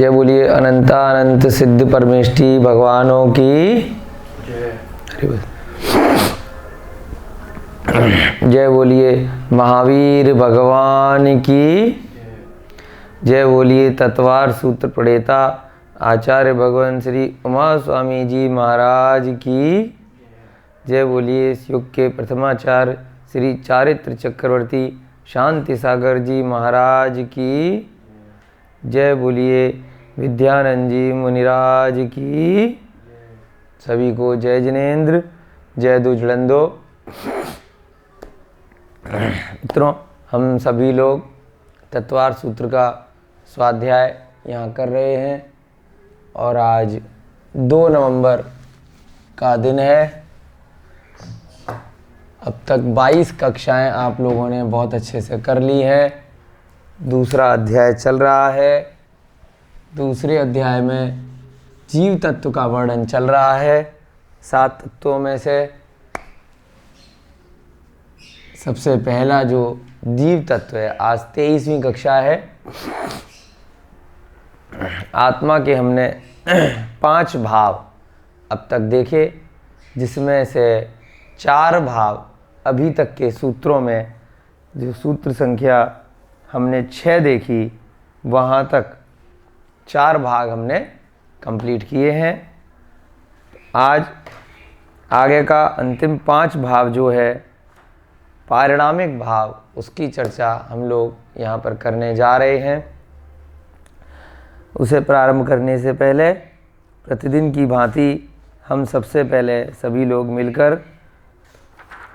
जय बोलिए अनंतानंत सिद्ध परमेष्टि भगवानों की जय। जय बोलिए महावीर भगवान की जय बोलिए तत्वार सूत्र प्रणेता आचार्य भगवान श्री उमा स्वामी जी महाराज की जय बोलिए इस युग के प्रथमाचार्य श्री चारित्र चक्रवर्ती शांति सागर जी महाराज की जय बोलिए विद्यानंद जी मुनिराज की सभी को जय जिनेन्द्र जय दुजलंदो। मित्रों, हम सभी लोग तत्वार सूत्र का स्वाध्याय यहाँ कर रहे हैं और आज 2 नवंबर का दिन है। अब तक 22 कक्षाएं आप लोगों ने बहुत अच्छे से कर ली हैं। दूसरा अध्याय चल रहा है। दूसरे अध्याय में जीव तत्व का वर्णन चल रहा है। 7 तत्वों में से सबसे पहला जो जीव तत्व है, आज 23वीं कक्षा है। आत्मा के हमने 5 भाव अब तक देखे, जिसमें से 4 भाव अभी तक के सूत्रों में, जो सूत्र संख्या हमने 6 देखी, वहाँ तक 4 भाग हमने कंप्लीट किए हैं। आज आगे का अंतिम 5 भाव जो है पारिणामिक भाव, उसकी चर्चा हम लोग यहाँ पर करने जा रहे हैं। उसे प्रारंभ करने से पहले प्रतिदिन की भांति हम सबसे पहले सभी लोग मिलकर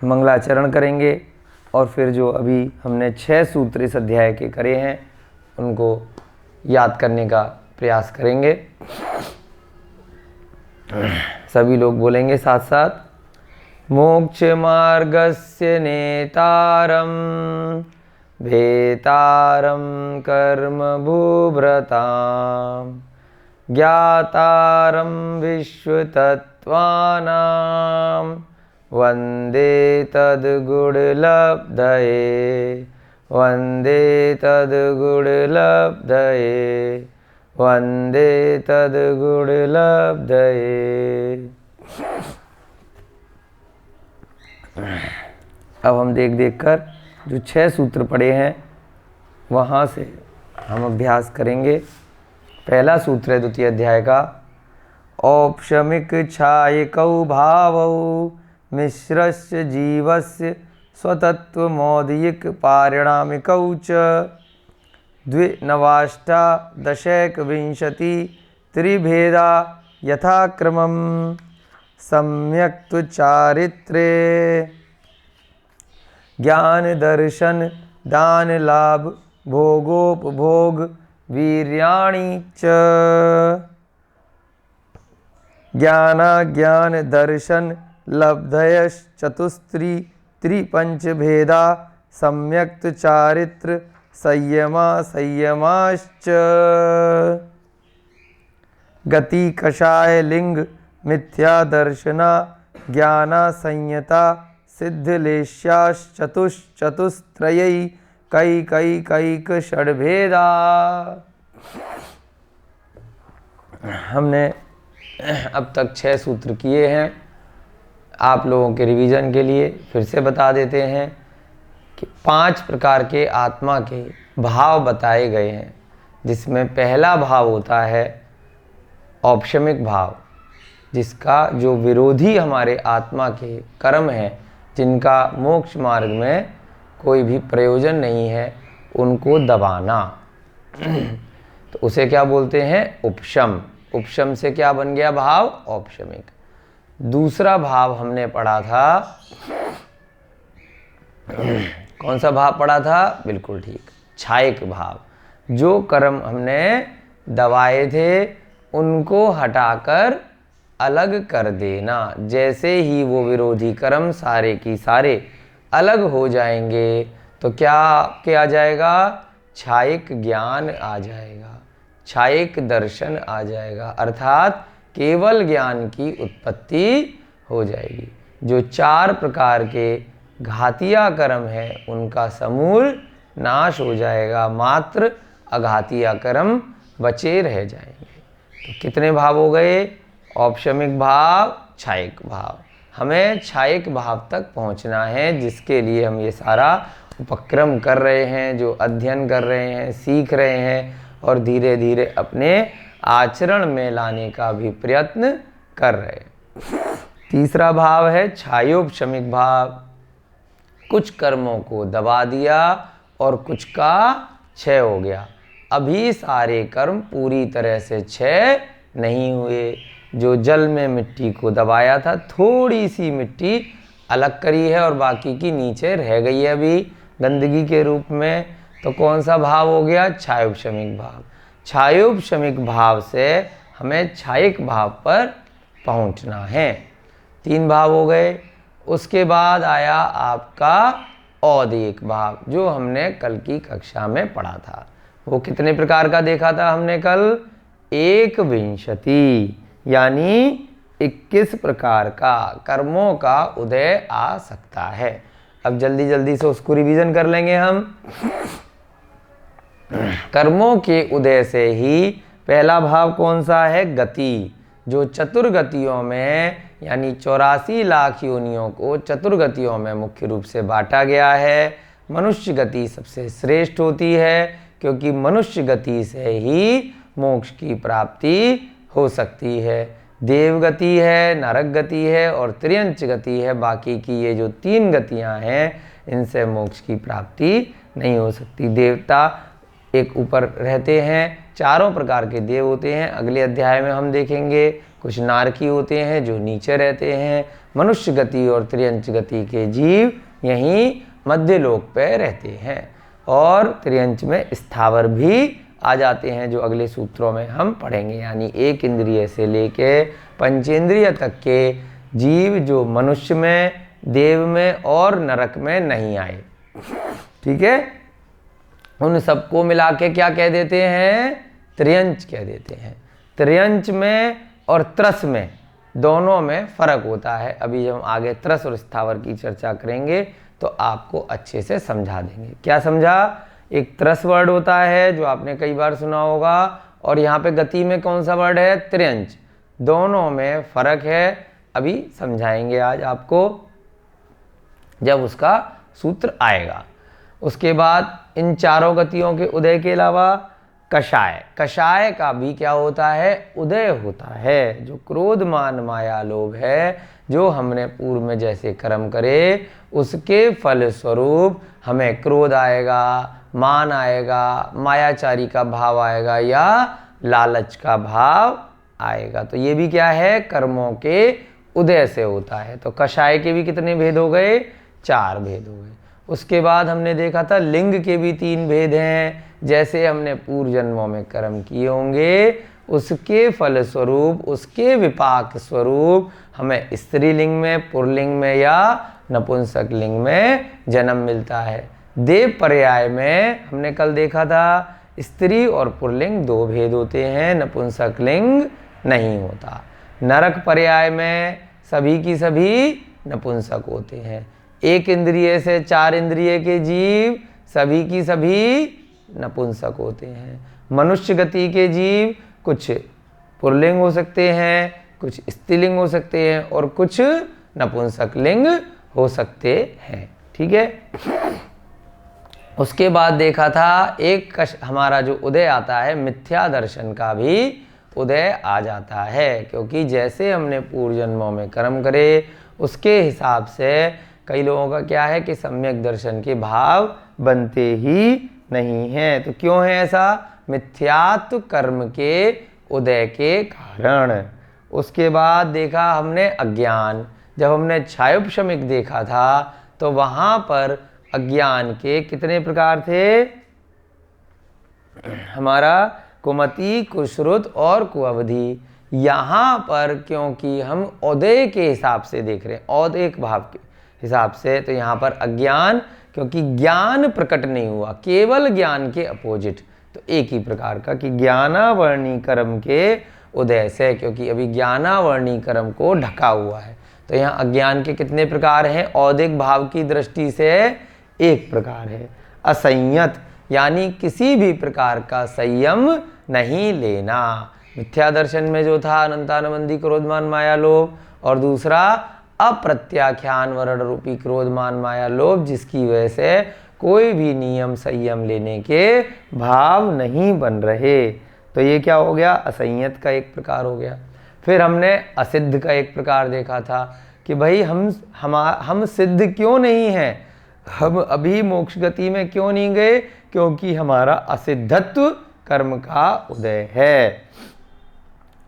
मंगलाचरण करेंगे और फिर जो अभी हमने 6 सूत्र इस अध्याय के करे हैं उनको याद करने का प्रयास करेंगे। सभी लोग बोलेंगे साथ साथ। मोक्ष मार्गस्य नेतारं भेतारं कर्म भूभृतां ज्ञातारं विश्वतत्त्वानां वन्दे तद्गुणलब्धये वन्दे तद्गुणलब्धये वन्दे तद्गुणलब्धये। अब हम देख कर जो 6 सूत्र पढ़े हैं वहाँ से हम अभ्यास करेंगे। पहला सूत्र है द्वितीय अध्याय का। औपशमिक छायकौ भावौ मिश्रस्य जीवस्य स्वतत्वमौदिक पारिणामिकौ च द्विनवाष्टादशैकविंशति त्रिभेदा यथाक्रमं सम्यक् चारित्रे ज्ञान दर्शन दान लाभ भोगोपभोग वीर्याणि च। ज्ञान दर्शन लब्धयश्चतुस्त्री त्रिपंचभेदा सम्यक् चारित्र संयमाश्च। गति कषाय लिंग मिथ्या दर्शना ज्ञाना संयता सिद्धलेश्याश्चतुश्चतुस्त्रयै कैक षड्भेदा। हमने अब तक 6 सूत्र किए हैं। आप लोगों के रिवीजन के लिए फिर से बता देते हैं कि 5 प्रकार के आत्मा के भाव बताए गए हैं, जिसमें पहला भाव होता है औपशमिक भाव, जिसका जो विरोधी हमारे आत्मा के कर्म हैं, जिनका मोक्ष मार्ग में कोई भी प्रयोजन नहीं है, उनको दबाना। तो उसे क्या बोलते हैं? उपशम। उपशम से क्या बन गया भाव? औपशमिक। दूसरा भाव हमने पढ़ा था, कौन सा भाव पढ़ा था? बिल्कुल ठीक, छायक भाव। जो कर्म हमने दबाए थे उनको हटाकर अलग कर देना। जैसे ही वो विरोधी कर्म सारे की सारे अलग हो जाएंगे तो क्या आ जाएगा? छायक ज्ञान आ जाएगा, छायक दर्शन आ जाएगा, अर्थात केवल ज्ञान की उत्पत्ति हो जाएगी। जो 4 प्रकार के घातिया कर्म है उनका समूल नाश हो जाएगा, मात्र अघातिया कर्म बचे रह जाएंगे। तो कितने भाव हो गए? औपशमिक भाव, छायिक भाव। हमें छायिक भाव तक पहुंचना है, जिसके लिए हम ये सारा उपक्रम कर रहे हैं, जो अध्ययन कर रहे हैं, सीख रहे हैं और धीरे धीरे अपने आचरण में लाने का भी प्रयत्न कर रहे हैं। तीसरा भाव है छायोपशमिक भाव। कुछ कर्मों को दबा दिया और कुछ का क्षय हो गया। अभी सारे कर्म पूरी तरह से क्षय नहीं हुए। जो जल में मिट्टी को दबाया था, थोड़ी सी मिट्टी अलग करी है और बाकी की नीचे रह गई है अभी गंदगी के रूप में। तो कौन सा भाव हो गया? छायोपशमिक भाव। छायोपशमिक भाव से हमें छायिक भाव पर पहुंचना है। 3 भाव हो गए। उसके बाद आया आपका औदिक भाव, जो हमने कल की कक्षा में पढ़ा था। वो कितने प्रकार का देखा था हमने कल? 21, यानी 21 प्रकार का कर्मों का उदय आ सकता है। अब जल्दी जल्दी से उसको रिवीजन कर लेंगे हम। कर्मों के उदय से ही पहला भाव कौन सा है? गति, जो चतुर्गतियों में यानी 84 लाख योनियों को चतुर्गतियों में मुख्य रूप से बांटा गया है। मनुष्य गति सबसे श्रेष्ठ होती है, क्योंकि मनुष्य गति से ही मोक्ष की प्राप्ति हो सकती है। देव गति है, नरक गति है और त्रियंच गति है। बाकी की ये जो 3 गतियां हैं, इनसे मोक्ष की प्राप्ति नहीं हो सकती। देवता एक ऊपर रहते हैं, चारों प्रकार के देव होते हैं, अगले अध्याय में हम देखेंगे। कुछ नारकी होते हैं जो नीचे रहते हैं। मनुष्य गति और त्रियंच गति के जीव यहीं मध्य लोक पे रहते हैं और त्रियंच में स्थावर भी आ जाते हैं, जो अगले सूत्रों में हम पढ़ेंगे। यानी 1 इंद्रिय से लेके पंचेंद्रिय तक के जीव जो मनुष्य में, देव में और नरक में नहीं आए। ठीक है, उन सबको मिला के क्या कह देते हैं? त्रियंच कह देते हैं। त्रियंच में और त्रस में दोनों में फर्क होता है। अभी जब हम आगे त्रस और स्थावर की चर्चा करेंगे तो आपको अच्छे से समझा देंगे। क्या समझा? एक त्रस वर्ड होता है जो आपने कई बार सुना होगा, और यहाँ पे गति में कौन सा वर्ड है? त्रियंच। दोनों में फर्क है, अभी समझाएंगे आज आपको जब उसका सूत्र आएगा। उसके बाद इन चारों गतियों के उदय के अलावा कषाय, कषाय का भी क्या होता है? उदय होता है। जो क्रोध मान माया लोभ है, जो हमने पूर्व में जैसे कर्म करे, उसके फल स्वरूप हमें क्रोध आएगा, मान आएगा, मायाचारी का भाव आएगा या लालच का भाव आएगा। तो ये भी क्या है? कर्मों के उदय से होता है। तो कषाय के भी कितने भेद हो गए? 4 भेद हो गए। उसके बाद हमने देखा था लिंग के भी 3 भेद हैं। जैसे हमने पूर्व जन्मों में कर्म किए होंगे, उसके फल स्वरूप, उसके विपाक स्वरूप हमें स्त्रीलिंग में, पुल्लिंग में या नपुंसक लिंग में जन्म मिलता है। देव पर्याय में हमने कल देखा था स्त्री और पुल्लिंग 2 भेद होते हैं, नपुंसक लिंग नहीं होता। नरक पर्याय में सभी की सभी नपुंसक होते हैं। 1 इंद्रिय से 4 इंद्रिय के जीव सभी की सभी नपुंसक होते हैं। मनुष्य गति के जीव कुछ पुल्लिंग हो सकते हैं, कुछ स्त्रीलिंग हो सकते हैं और कुछ नपुंसक लिंग हो सकते हैं। ठीक है, उसके बाद देखा था एक हमारा जो उदय आता है, मिथ्या दर्शन का भी उदय आ जाता है, क्योंकि जैसे हमने पूर्व जन्मों में कर्म करे उसके हिसाब से कई लोगों का क्या है कि सम्यक दर्शन के भाव बनते ही नहीं हैं। तो क्यों है ऐसा? मिथ्यात्व कर्म के उदय के कारण। उसके बाद देखा हमने अज्ञान। जब हमने छायोपशमिक देखा था तो वहाँ पर अज्ञान के कितने प्रकार थे? हमारा कुमति, कुश्रुत और कुअवधि। यहाँ पर क्योंकि हम उदय के हिसाब से देख रहे हैं, औदिक भाव के हिसाब से, तो यहाँ पर अज्ञान, क्योंकि ज्ञान प्रकट नहीं हुआ, केवल ज्ञान के अपोजिट, तो एक ही प्रकार का कि ज्ञानावर्णी कर्म के उदय से, क्योंकि अभी ज्ञानावर्णी कर्म को ढका हुआ है। तो यहाँ अज्ञान के कितने प्रकार हैं? औदिक भाव की दृष्टि से 1 प्रकार है। असंयत, यानी किसी भी प्रकार का संयम नहीं लेना। मिथ्या दर्शन में जो था अनंतानुबंधी क्रोधमान माया लोभ, और दूसरा अप्रत्याख्यान वर्ण रूपी क्रोधमान माया लोभ, जिसकी वजह से कोई भी नियम संयम लेने के भाव नहीं बन रहे। तो ये क्या हो गया, असंयत का एक प्रकार हो गया। फिर हमने असिद्ध का एक प्रकार देखा था कि भाई हम सिद्ध क्यों नहीं हैं, हम अभी मोक्ष गति में क्यों नहीं गए, क्योंकि हमारा असिद्धत्व कर्म का उदय है।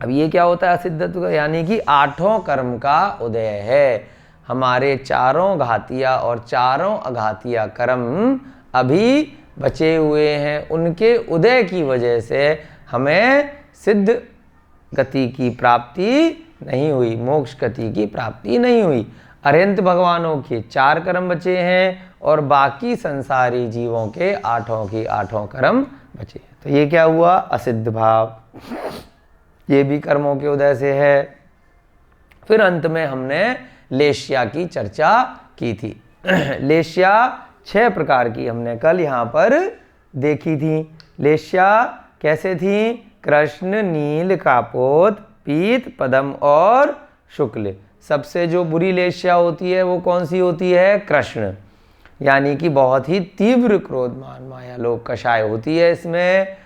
अब ये क्या होता है असिद्धत्व का, यानी कि 8 कर्म का उदय है। हमारे 4 घातिया और 4 अघातिया कर्म अभी बचे हुए हैं, उनके उदय की वजह से हमें सिद्ध गति की प्राप्ति नहीं हुई, मोक्ष गति की प्राप्ति नहीं हुई। अरिहंत भगवानों के 4 कर्म बचे हैं और बाकी संसारी जीवों के 8 कर्म बचे। तो ये क्या हुआ, असिद्ध भाव, ये भी कर्मों के उदय से है। फिर अंत में हमने लेश्या की चर्चा की थी। लेश्या 6 प्रकार की हमने कल यहाँ पर देखी थी। लेश्या कैसे थी, कृष्ण, नील, कापोत, पीत, पद्म और शुक्ल। सबसे जो बुरी लेश्या होती है वो कौन सी होती है, कृष्ण, यानी कि बहुत ही तीव्र क्रोधमान माया लोभ कषाय होती है इसमें,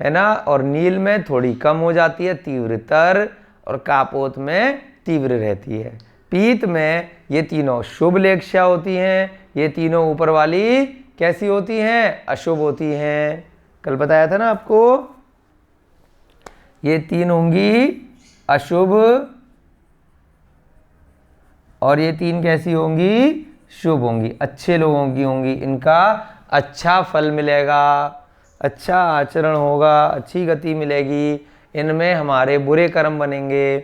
है ना। और नील में थोड़ी कम हो जाती है, तीव्रतर, और कापोत में तीव्र रहती है। पीत में ये तीनों शुभ लेश्या होती हैं, ये तीनों ऊपर वाली कैसी होती हैं, अशुभ होती हैं। कल बताया था ना आपको, ये 3 होंगी अशुभ और ये 3 कैसी होंगी, शुभ होंगी, अच्छे लोगों की होंगी, इनका अच्छा फल मिलेगा, अच्छा आचरण होगा, अच्छी गति मिलेगी, इनमें हमारे बुरे कर्म बनेंगे।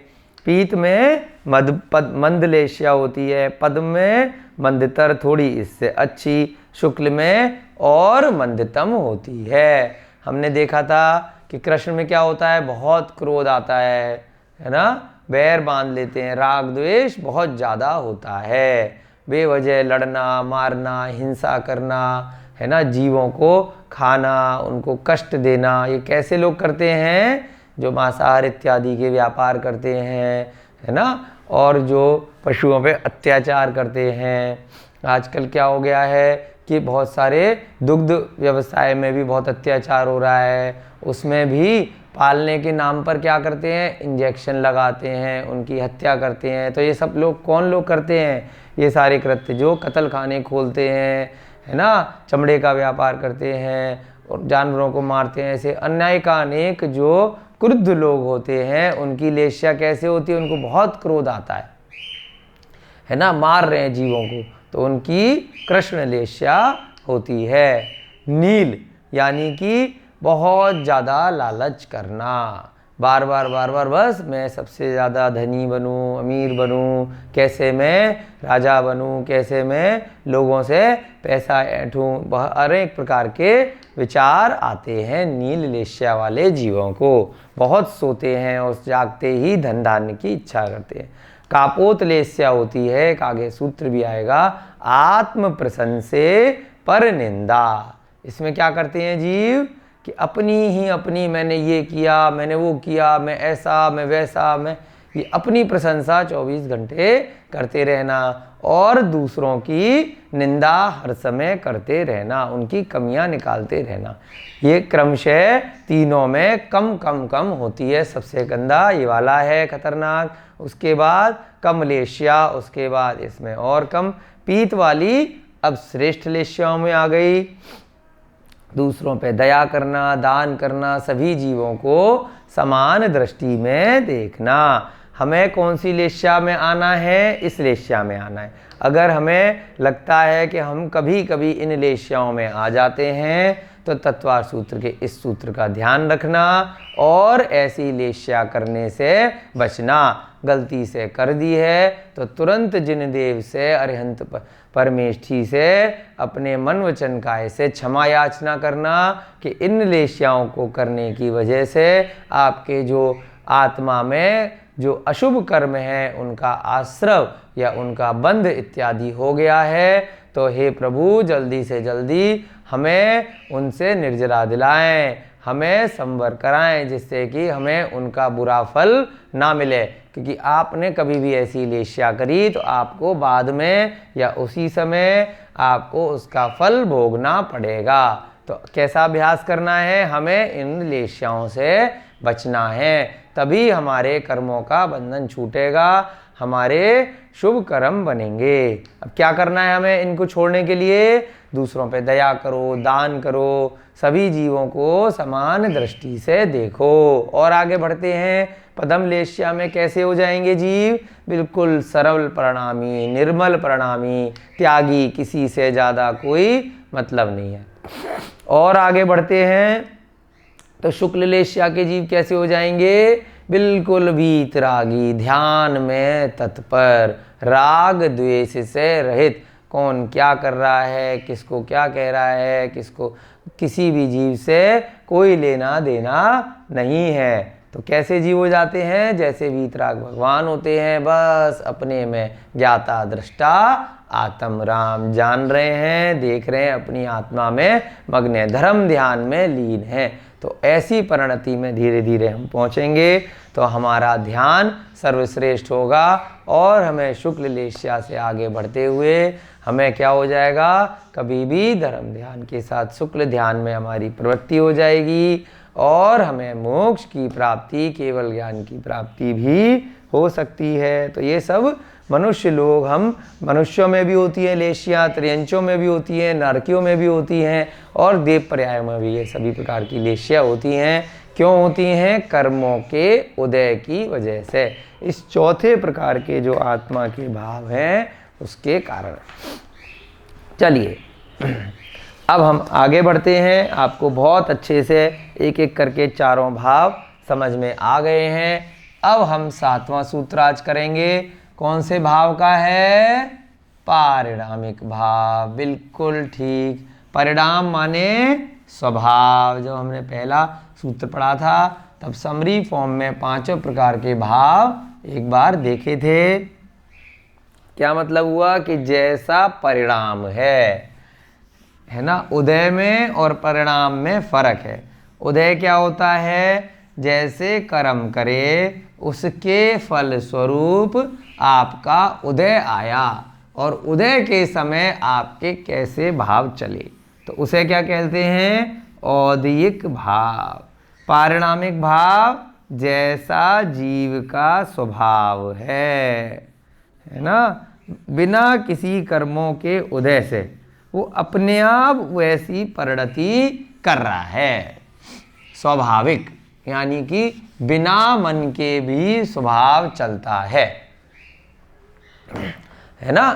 पीत में मंद लेश्या होती है, पद्म में मंदतर थोड़ी इससे अच्छी, शुक्ल में और मंदतम होती है। हमने देखा था कि कृष्ण में क्या होता है, बहुत क्रोध आता है ना, बैर बांध लेते हैं, राग द्वेष बहुत ज़्यादा होता है, बेवजह लड़ना मारना हिंसा करना, है ना, जीवों को खाना, उनको कष्ट देना। ये कैसे लोग करते हैं, जो मांसाहार इत्यादि के व्यापार करते हैं, है ना, और जो पशुओं पे अत्याचार करते हैं। आजकल क्या हो गया है कि बहुत सारे दुग्ध व्यवसाय में भी बहुत अत्याचार हो रहा है, उसमें भी पालने के नाम पर क्या करते हैं, इंजेक्शन लगाते हैं, उनकी हत्या करते हैं। तो ये सब लोग कौन लोग करते हैं, ये सारे कृत्य जो कत्ल खाने खोलते हैं, है ना, चमड़े का व्यापार करते हैं और जानवरों को मारते हैं, ऐसे अन्याय का अनेक जो क्रुद्ध लोग होते हैं, उनकी लेश्या कैसे होती है, उनको बहुत क्रोध आता है ना, मार रहे हैं जीवों को, तो उनकी कृष्ण लेश्या होती है। नील यानी कि बहुत ज़्यादा लालच करना, बार बार बस मैं सबसे ज़्यादा धनी बनूं, अमीर बनूं, कैसे मैं राजा बनूं, कैसे मैं लोगों से पैसा ऐंठूं, अनेक प्रकार के विचार आते हैं नील लेश्या वाले जीवों को। बहुत सोते हैं और जागते ही धन धान्य की इच्छा करते हैं। कापोत लेश्या होती है, एक आगे सूत्र भी आएगा, आत्म प्रशंसे पर निंदा। इसमें क्या करते हैं जीव कि अपनी मैंने ये किया, मैंने वो किया, मैं ऐसा, मैं वैसा, मैं ये अपनी प्रशंसा 24 घंटे करते रहना और दूसरों की निंदा हर समय करते रहना, उनकी कमियां निकालते रहना। ये क्रमशः तीनों में कम होती है। सबसे गंदा ये वाला है खतरनाक, उसके बाद कम लेश्या, उसके बाद इसमें और कम। पीत वाली अब श्रेष्ठ लेश्याओं में आ गई। दूसरों पे दया करना, दान करना, सभी जीवों को समान दृष्टि में देखना। हमें कौन सी लेश्या में आना है, इस लेश्या में आना है। अगर हमें लगता है कि हम कभी कभी इन लेश्याओं में आ जाते हैं तो तत्वार सूत्र के इस सूत्र का ध्यान रखना और ऐसी लेश्या करने से बचना। गलती से कर दी है तो तुरंत जिनदेव से अरिहंत परमेष्ठी से अपने मन वचन काय से क्षमा याचना करना कि इन लेश्याओं को करने की वजह से आपके जो आत्मा में जो अशुभ कर्म है उनका आश्रव या उनका बंध इत्यादि हो गया है। तो हे प्रभु जल्दी से जल्दी हमें उनसे निर्जरा दिलाएं, हमें संवर कराएं, जिससे कि हमें उनका बुरा फल ना मिले। क्योंकि आपने कभी भी ऐसी लेस्या करी तो आपको बाद में या उसी समय आपको उसका फल भोगना पड़ेगा। तो कैसा अभ्यास करना है? हमें इन लेस्याओं से बचना है, तभी हमारे कर्मों का बंधन छूटेगा, हमारे शुभ कर्म बनेंगे। अब क्या करना है हमें इनको छोड़ने के लिए? दूसरों पे दया करो, दान करो, सभी जीवों को समान दृष्टि से देखो। और आगे बढ़ते हैं, पदम लेस्या में कैसे हो जाएंगे जीव? बिल्कुल सरल प्रणामी, निर्मल प्रणामी, त्यागी, किसी से ज़्यादा कोई मतलब नहीं है। और आगे बढ़ते हैं तो शुक्ल लेस्या के जीव कैसे हो जाएंगे? बिल्कुल वीतरागी, ध्यान में तत्पर, राग द्वेष से रहित। कौन क्या कर रहा है, किसको क्या कह रहा है, किसको किसी भी जीव से कोई लेना देना नहीं है। तो कैसे जीव हो जाते हैं? जैसे वीतराग भगवान होते हैं, बस अपने में ज्ञाता दृष्टा आत्म राम, जान रहे हैं, देख रहे हैं, अपनी आत्मा में मग्न है, धर्म ध्यान में लीन है। तो ऐसी परिणति में धीरे धीरे हम पहुँचेंगे तो हमारा ध्यान सर्वश्रेष्ठ होगा और हमें शुक्ल लेस्या से आगे बढ़ते हुए हमें क्या हो जाएगा? कभी भी धर्म ध्यान के साथ शुक्ल ध्यान में हमारी प्रवृत्ति हो जाएगी और हमें मोक्ष की प्राप्ति, केवल ज्ञान की प्राप्ति भी हो सकती है। तो ये सब मनुष्य लोग, हम मनुष्यों में भी होती है लेस्या, त्रियंचों में भी होती है, नरकियों में भी होती हैं और देव पर्याय में भी ये सभी प्रकार की लेस्या होती हैं। क्यों होती हैं? कर्मों के उदय की वजह से। इस चौथे प्रकार के जो आत्मा के भाव हैं उसके कारण। चलिए अब हम आगे बढ़ते हैं। आपको बहुत अच्छे से एक एक करके चारों भाव समझ में आ गए हैं। अब हम 7वां सूत्र आज करेंगे। कौन से भाव का है? पारिणामिक भाव। बिल्कुल ठीक, परिणाम माने स्वभाव। जब हमने पहला सूत्र पढ़ा था तब समरी फॉर्म में 5 प्रकार के भाव एक बार देखे थे। क्या मतलब हुआ? कि जैसा परिणाम है ना, उदय में और परिणाम में फर्क है। उदय क्या होता है? जैसे कर्म करे उसके फल स्वरूप आपका उदय आया और उदय के समय आपके कैसे भाव चले, तो उसे क्या कहते हैं? औदयिक भाव। पारिणामिक भाव जैसा जीव का स्वभाव है ना, बिना किसी कर्मों के उदय से वो अपने आप वैसी परिणति कर रहा है। स्वाभाविक यानी कि बिना मन के भी स्वभाव चलता है ना।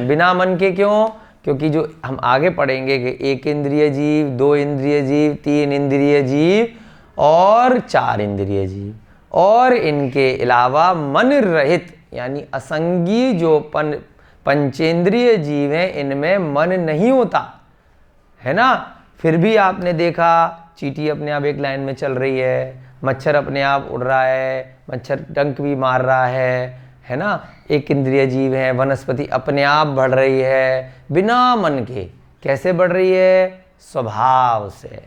बिना मन के क्यों? क्योंकि जो हम आगे पढ़ेंगे कि 1 इंद्रिय जीव, 2 इंद्रिय जीव, 3 इंद्रिय जीव और 4 इंद्रिय जीव, और इनके अलावा मन रहित यानी असंगी जो पंचेंद्रिय जीव हैं, इनमें मन नहीं होता है ना। फिर भी आपने देखा चींटी अपने आप एक लाइन में चल रही है, मच्छर अपने आप उड़ रहा है, मच्छर डंक भी मार रहा है ना। 1 इंद्रिय जीव है, वनस्पति अपने आप बढ़ रही है बिना मन के। कैसे बढ़ रही है? स्वभाव से।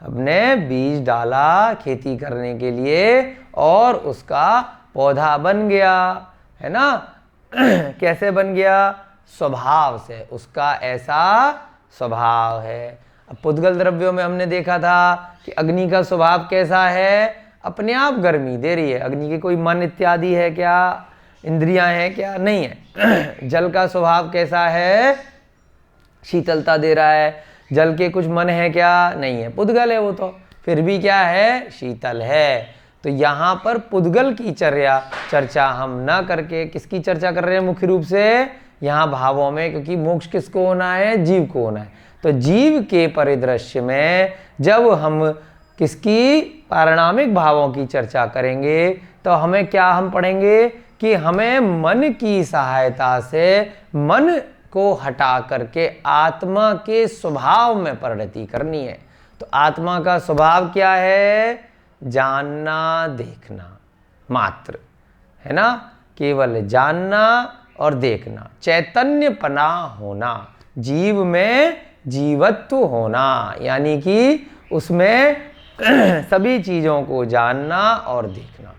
हमने बीज डाला खेती करने के लिए और उसका पौधा बन गया है ना। कैसे बन गया? स्वभाव से, उसका ऐसा स्वभाव है। अब पुद्गल द्रव्यों में हमने देखा था कि अग्नि का स्वभाव कैसा है? अपने आप गर्मी दे रही है। अग्नि के कोई मन इत्यादि है क्या? इंद्रियां हैं क्या? नहीं है। जल का स्वभाव कैसा है? शीतलता दे रहा है। जल के कुछ मन है क्या? नहीं है, पुद्गल है वो तो, फिर भी क्या है? शीतल है। तो यहाँ पर पुद्गल की चर्चा हम ना करके किसकी चर्चा कर रहे हैं मुख्य रूप से? यहाँ भावों में, क्योंकि मोक्ष किसको होना है? जीव को होना है। तो जीव के परिदृश्य में जब हम किसकी? पारिणामिक भावों की चर्चा करेंगे तो हमें क्या हम पढ़ेंगे कि हमें मन की सहायता से मन को हटा करके आत्मा के स्वभाव में परिणति करनी है। तो आत्मा का स्वभाव क्या है? जानना, देखना मात्र है ना, केवल जानना और देखना, चैतन्यपना होना, जीव में जीवत्व होना, यानी कि उसमें सभी चीज़ों को जानना और देखना।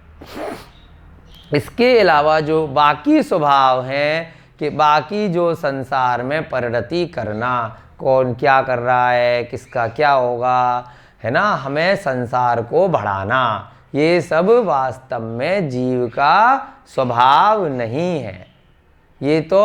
इसके अलावा जो बाकी स्वभाव हैं कि बाकी जो संसार में परिणति करना, कौन क्या कर रहा है, किसका क्या होगा, है ना, हमें संसार को बढ़ाना, ये सब वास्तव में जीव का स्वभाव नहीं है। ये तो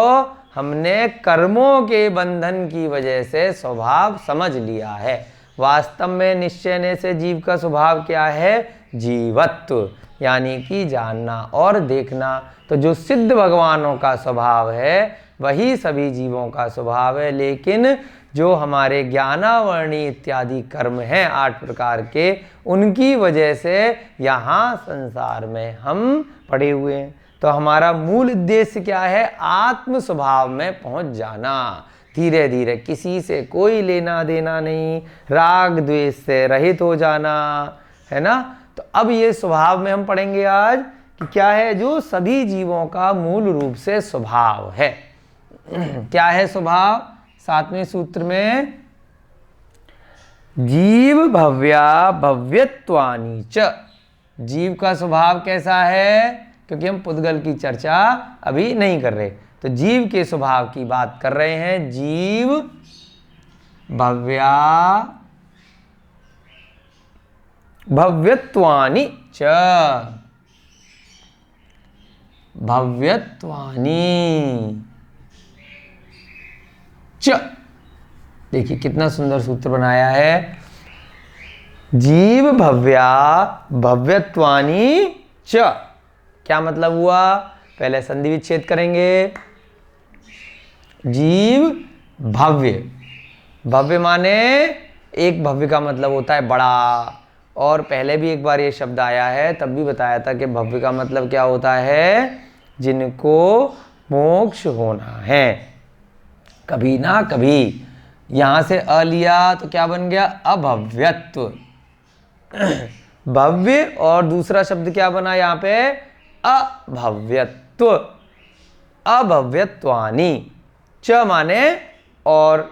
हमने कर्मों के बंधन की वजह से स्वभाव समझ लिया है। वास्तव में निश्चय से जीव का स्वभाव क्या है? जीवत्व, यानी कि जानना और देखना। तो जो सिद्ध भगवानों का स्वभाव है वही सभी जीवों का स्वभाव है, लेकिन जो हमारे ज्ञानावर्णी इत्यादि कर्म हैं 8 प्रकार के, उनकी वजह से यहाँ संसार में हम पड़े हुए हैं। तो हमारा मूल उद्देश्य क्या है? आत्म स्वभाव में पहुँच जाना, धीरे धीरे, किसी से कोई लेना देना नहीं, राग द्वेष से रहित हो जाना, है ना। तो अब ये स्वभाव में हम पढ़ेंगे आज कि क्या है जो सभी जीवों का मूल रूप से स्वभाव है। क्या है स्वभाव? 7वें सूत्र में, जीव भव्या भव्यत्वानि च। जीव का स्वभाव कैसा है? क्योंकि हम पुद्गल की चर्चा अभी नहीं कर रहे, तो जीव के स्वभाव की बात कर रहे हैं। जीव भव्या भव्यत्वानि च, भव्यत्वानि च। देखिए कितना सुंदर सूत्र बनाया है। जीव भव्या भव्यत्वानि च, क्या मतलब हुआ? पहले संधि विच्छेद करेंगे। जीव भव्य, भव्य माने एक भव्य का मतलब होता है बड़ा, और पहले भी एक बार ये शब्द आया है, तब भी बताया था कि भव्य का मतलब क्या होता है? जिनको मोक्ष होना है कभी ना कभी। यहां से अ लिया तो क्या बन गया? अभव्यत्व। भव्य और दूसरा शब्द क्या बना यहाँ पे? अभव्यत्व। अभव्यत्वानि च माने, और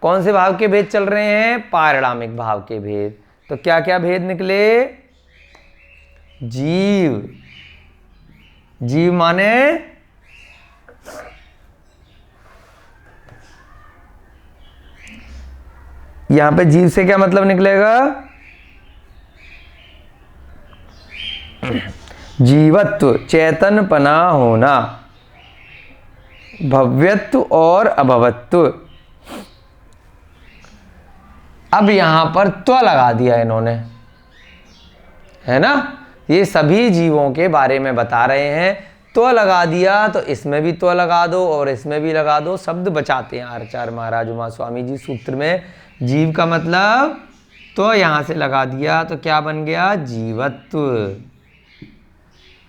कौन से भाव के भेद चल रहे हैं? पारिणामिक भाव के भेद। तो क्या क्या भेद निकले? जीव, जीव माने यहां पे जीव से क्या मतलब निकलेगा? जीवत्व, चेतनपना होना, भव्यत्व और अभवत्व। अब यहां पर त्व लगा दिया इन्होंने, है ना। ये सभी जीवों के बारे में बता रहे हैं, त्व लगा दिया तो इसमें भी त्व लगा दो और इसमें भी लगा दो, शब्द बचाते हैं आचार्य महाराज उमा स्वामी जी सूत्र में। जीव का मतलब तो यहां से लगा दिया तो क्या बन गया? जीवत्व,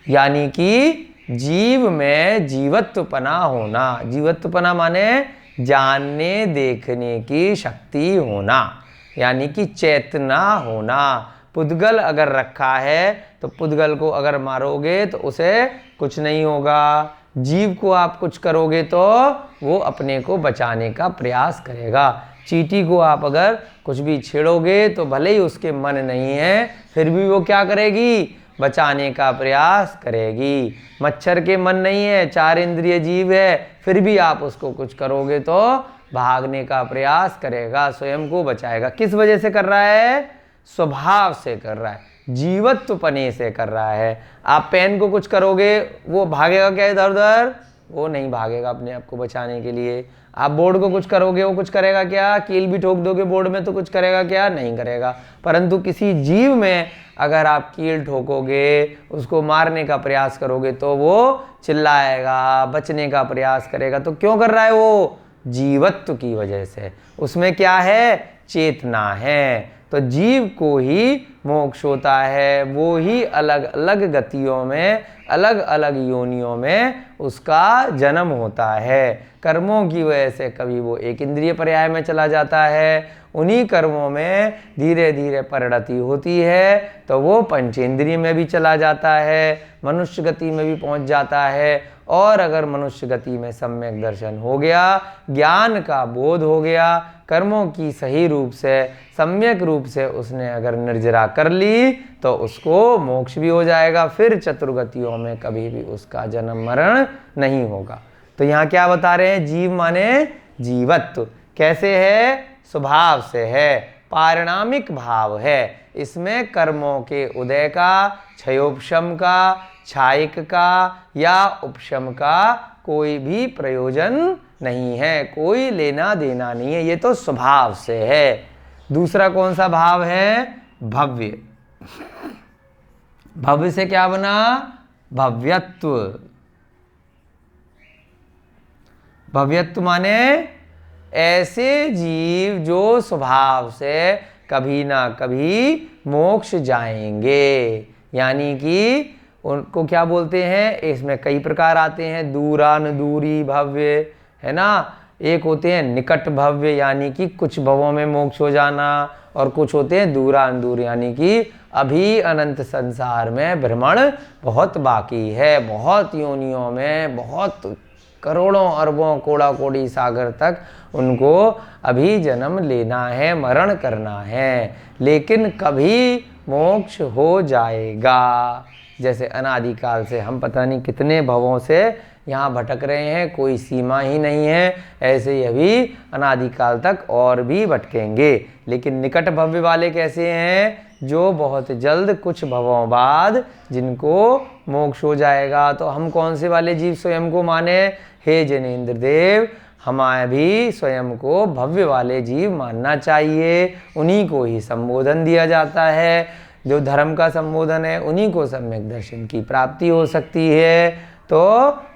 यानी कि जीव में जीवत्वपना होना। जीवत्वपना माने जानने देखने की शक्ति होना, यानी कि चेतना होना। पुद्गल अगर रखा है तो पुद्गल को अगर मारोगे तो उसे कुछ नहीं होगा, जीव को आप कुछ करोगे तो वो अपने को बचाने का प्रयास करेगा। चींटी को आप अगर कुछ भी छेड़ोगे तो भले ही उसके मन नहीं है, फिर भी वो क्या करेगी? बचाने का प्रयास करेगी। मच्छर के मन नहीं है, 4 इंद्रिय जीव है, फिर भी आप उसको कुछ करोगे तो भागने का प्रयास करेगा, स्वयं को बचाएगा। किस वजह से कर रहा है? स्वभाव से कर रहा है, जीवत्वपने से कर रहा है। आप पेन को कुछ करोगे, वो भागेगा क्या इधर उधर? वो नहीं भागेगा अपने आप को बचाने के लिए। आप बोर्ड को कुछ करोगे, वो कुछ करेगा क्या? कील भी ठोक दोगे बोर्ड में तो कुछ करेगा क्या? नहीं करेगा। परंतु किसी जीव में अगर आप कील ठोकोगे, उसको मारने का प्रयास करोगे तो वो चिल्लाएगा, बचने का प्रयास करेगा। तो क्यों कर रहा है वो? जीवत्व की वजह से। उसमें क्या है? चेतना है। तो जीव को ही मोक्ष होता है, वो ही अलग अलग गतियों में, अलग अलग योनियों में उसका जन्म होता है। कर्मों की वजह से कभी वो एक इंद्रिय पर्याय में चला जाता है, उन्हीं कर्मों में धीरे धीरे परिणति होती है तो वो पंचेंद्रिय में भी चला जाता है, मनुष्य गति में भी पहुंच जाता है। और अगर मनुष्य गति में सम्यक दर्शन हो गया, ज्ञान का बोध हो गया, कर्मों की सही रूप से सम्यक रूप से उसने अगर निर्जरा कर ली तो उसको मोक्ष भी हो जाएगा, फिर चतुर्गतियों में कभी भी उसका जन्म मरण नहीं होगा। तो यहाँ क्या बता रहे हैं, जीव माने जीवत्व कैसे है, स्वभाव से है, पारिणामिक भाव है, इसमें कर्मों के उदय का, क्षयोपशम का, क्षायिक का या उपशम का कोई भी प्रयोजन नहीं है, कोई लेना देना नहीं है, ये तो स्वभाव से है। दूसरा कौन सा भाव है, भव्य। भव्य से क्या बना, भव्यत्व। भव्यत्व माने ऐसे जीव जो स्वभाव से कभी ना कभी मोक्ष जाएंगे, यानी कि उनको क्या बोलते हैं, इसमें कई प्रकार आते हैं, दूरान दूरी भव्य है ना, एक होते हैं निकट भव्य यानी कि कुछ भवों में मोक्ष हो जाना, और कुछ होते हैं दूरान दूर यानी कि अभी अनंत संसार में भ्रमण बहुत बाकी है, बहुत योनियों में, बहुत करोड़ों अरबों कोड़ा कोड़ी सागर तक उनको अभी जन्म लेना है, मरण करना है, लेकिन कभी मोक्ष हो जाएगा। जैसे अनादिकाल से हम पता नहीं कितने भवों से यहाँ भटक रहे हैं, कोई सीमा ही नहीं है, ऐसे ही अभी अनादिकाल तक और भी भटकेंगे। लेकिन निकट भव्य वाले कैसे हैं, जो बहुत जल्द कुछ भवों बाद जिनको मोक्ष हो जाएगा। तो हम कौन से वाले जीव स्वयं को माने, हे जनेंद्र देव, हमें भी स्वयं को भव्य वाले जीव मानना चाहिए, उन्हीं को ही संबोधन दिया जाता है, जो धर्म का संबोधन है उन्हीं को सम्यक दर्शन की प्राप्ति हो सकती है। तो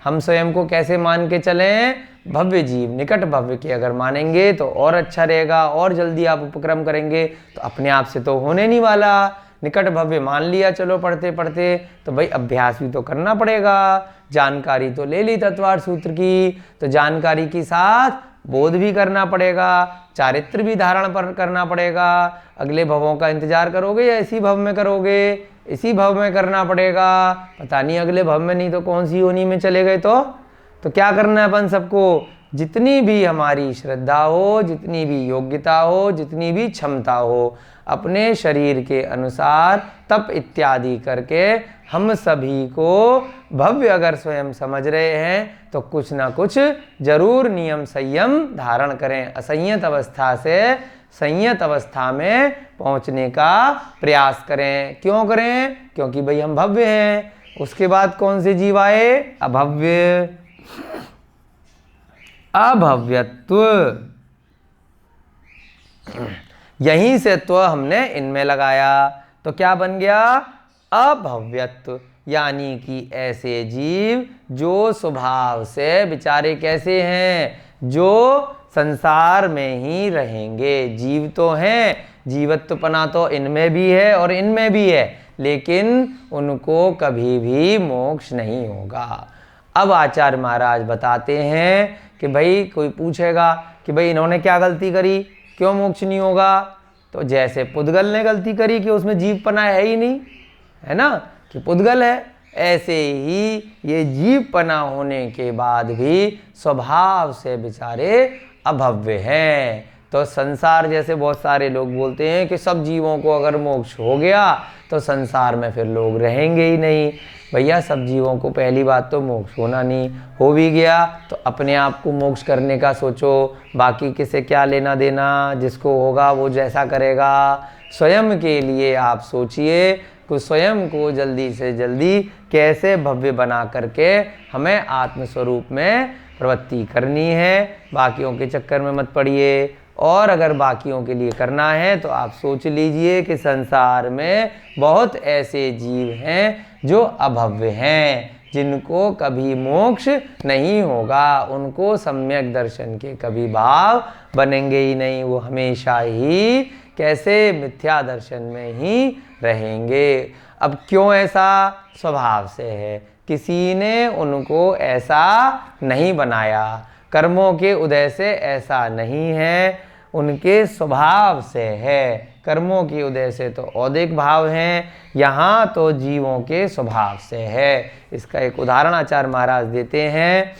हम स्वयं को कैसे मान के चलें, भव्य जीव, निकट भव्य के अगर मानेंगे तो और अच्छा रहेगा, और जल्दी आप उपक्रम करेंगे, तो अपने आप से तो होने नहीं वाला। निकट भव्य मान लिया चलो पढ़ते पढ़ते, तो भाई अभ्यास भी तो करना पड़ेगा, जानकारी तो ले ली तत्वार्थ सूत्र की, तो जानकारी के साथ बोध भी करना पड़ेगा, चारित्र भी धारण पर करना पड़ेगा। अगले भवों का इंतजार करोगे या इसी भव में करोगे, इसी भव में करना पड़ेगा, पता नहीं अगले भव में नहीं तो कौन सी योनि में चले गए। तो क्या करना है अपन सबको, जितनी भी हमारी श्रद्धा हो, जितनी भी योग्यता हो, जितनी भी क्षमता हो, अपने शरीर के अनुसार तप इत्यादि करके हम सभी को भव्य अगर स्वयं समझ रहे हैं तो कुछ ना कुछ जरूर नियम संयम धारण करें, असंयत अवस्था से संयत अवस्था में पहुंचने का प्रयास करें। क्यों करें, क्योंकि भाई हम भव्य हैं। उसके बाद कौन से जीव आए, अभव्य, अभव्यत्व, यहीं से तो हमने इनमें लगाया, तो क्या बन गया, अभव्यत्व, यानी कि ऐसे जीव जो स्वभाव से बेचारे कैसे हैं, जो संसार में ही रहेंगे। जीव तो हैं, जीवत्वपना तो इनमें भी है और इनमें भी है, लेकिन उनको कभी भी मोक्ष नहीं होगा। अब आचार्य महाराज बताते हैं कि भाई कोई पूछेगा कि भाई इन्होंने क्या गलती करी, क्यों मोक्ष नहीं होगा, तो जैसे पुद्गल ने गलती करी कि उसमें जीवपना है ही नहीं, है ना, कि पुद्गल है, ऐसे ही ये जीवपना होने के बाद भी स्वभाव से बेचारे अभव्य हैं। तो संसार जैसे बहुत सारे लोग बोलते हैं कि सब जीवों को अगर मोक्ष हो गया तो संसार में फिर लोग रहेंगे ही नहीं। भैया सब जीवों को पहली बात तो मोक्ष होना नहीं, हो भी गया तो अपने आप को मोक्ष करने का सोचो, बाकी किसे क्या लेना देना, जिसको होगा वो जैसा करेगा। स्वयं के लिए आप सोचिए कि स्वयं को जल्दी से जल्दी कैसे भव्य बना करके हमें आत्मस्वरूप में प्रवृत्ति करनी है, बाकियों के चक्कर में मत पड़िए। और अगर बाकियों के लिए करना है तो आप सोच लीजिए कि संसार में बहुत ऐसे जीव हैं जो अभव्य हैं, जिनको कभी मोक्ष नहीं होगा, उनको सम्यक दर्शन के कभी भाव बनेंगे ही नहीं, वो हमेशा ही कैसे मिथ्या दर्शन में ही रहेंगे। अब क्यों ऐसा? स्वभाव से है, किसी ने उनको ऐसा नहीं बनाया, कर्मों के उदय से ऐसा नहीं है, उनके स्वभाव से है। कर्मों के उदय से तो औदिक भाव हैं, यहाँ तो जीवों के स्वभाव से है। इसका एक उदाहरण आचार्य महाराज देते हैं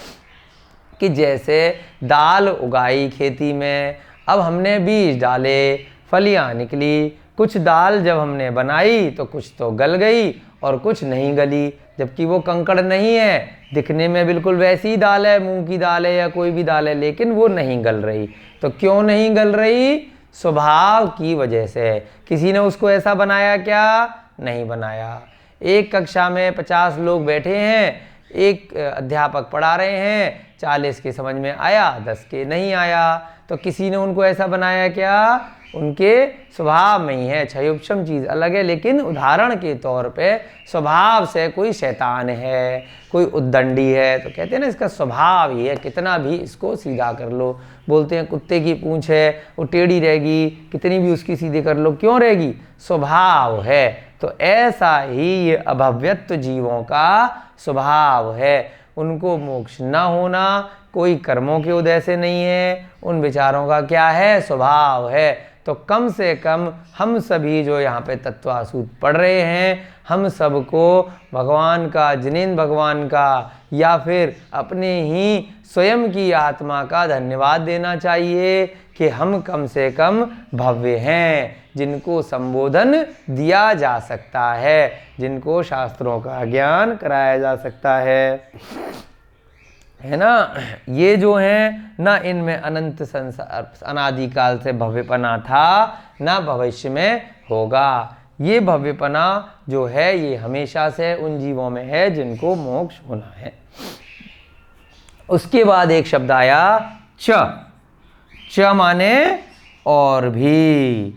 कि जैसे दाल उगाई खेती में, अब हमने बीज डाले, फलियाँ निकली, कुछ दाल जब हमने बनाई तो कुछ तो गल गई और कुछ नहीं गली, जबकि वो कंकड़ नहीं है, दिखने में बिल्कुल वैसी ही दाल है, मूंग की दाल है या कोई भी दाल है, लेकिन वो नहीं गल रही। तो क्यों नहीं गल रही? स्वभाव की वजह से। किसी ने उसको ऐसा बनाया क्या? नहीं बनाया। एक कक्षा में 50 लोग बैठे हैं, एक अध्यापक पढ़ा रहे हैं, 40 के समझ में आया, 10 के नहीं आया। तो किसी ने उनको ऐसा बनाया क्या? उनके स्वभाव में ही है। क्षयोपशम चीज़ अलग है, लेकिन उदाहरण के तौर पे स्वभाव से कोई शैतान है, कोई उद्दंडी है, तो कहते हैं ना इसका स्वभाव ही है, कितना भी इसको सीधा कर लो। बोलते हैं कुत्ते की पूंछ है, वो टेढ़ी रहेगी, कितनी भी उसकी सीधी कर लो, क्यों रहेगी? स्वभाव है। तो ऐसा ही ये अभव्यक्त जीवों का स्वभाव है। उनको मोक्ष न होना कोई कर्मों के उदय से नहीं है, उन विचारों का क्या है? स्वभाव है। तो कम से कम हम सभी जो यहाँ पे तत्वासूत पढ़ रहे हैं, हम सबको भगवान का, जिनेंद्र भगवान का या फिर अपने ही स्वयं की आत्मा का धन्यवाद देना चाहिए कि हम कम से कम भव्य हैं, जिनको संबोधन दिया जा सकता है, जिनको शास्त्रों का ज्ञान कराया जा सकता है ना। ये जो हैं ना, इनमें अनंत संसार अनादिकाल से भव्यपना था, ना भविष्य में होगा। ये भव्यपना जो है ये हमेशा से उन जीवों में है जिनको मोक्ष होना है। उसके बाद एक शब्द आया च माने और भी।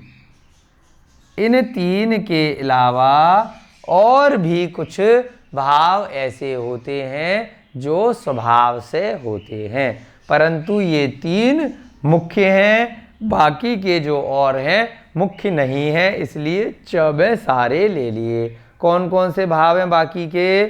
इन तीन के अलावा और भी कुछ भाव ऐसे होते हैं जो स्वभाव से होते हैं, परंतु ये तीन मुख्य हैं, बाकी के जो और हैं मुख्य नहीं है, इसलिए च सारे ले लिए। कौन कौन से भाव हैं बाकी के?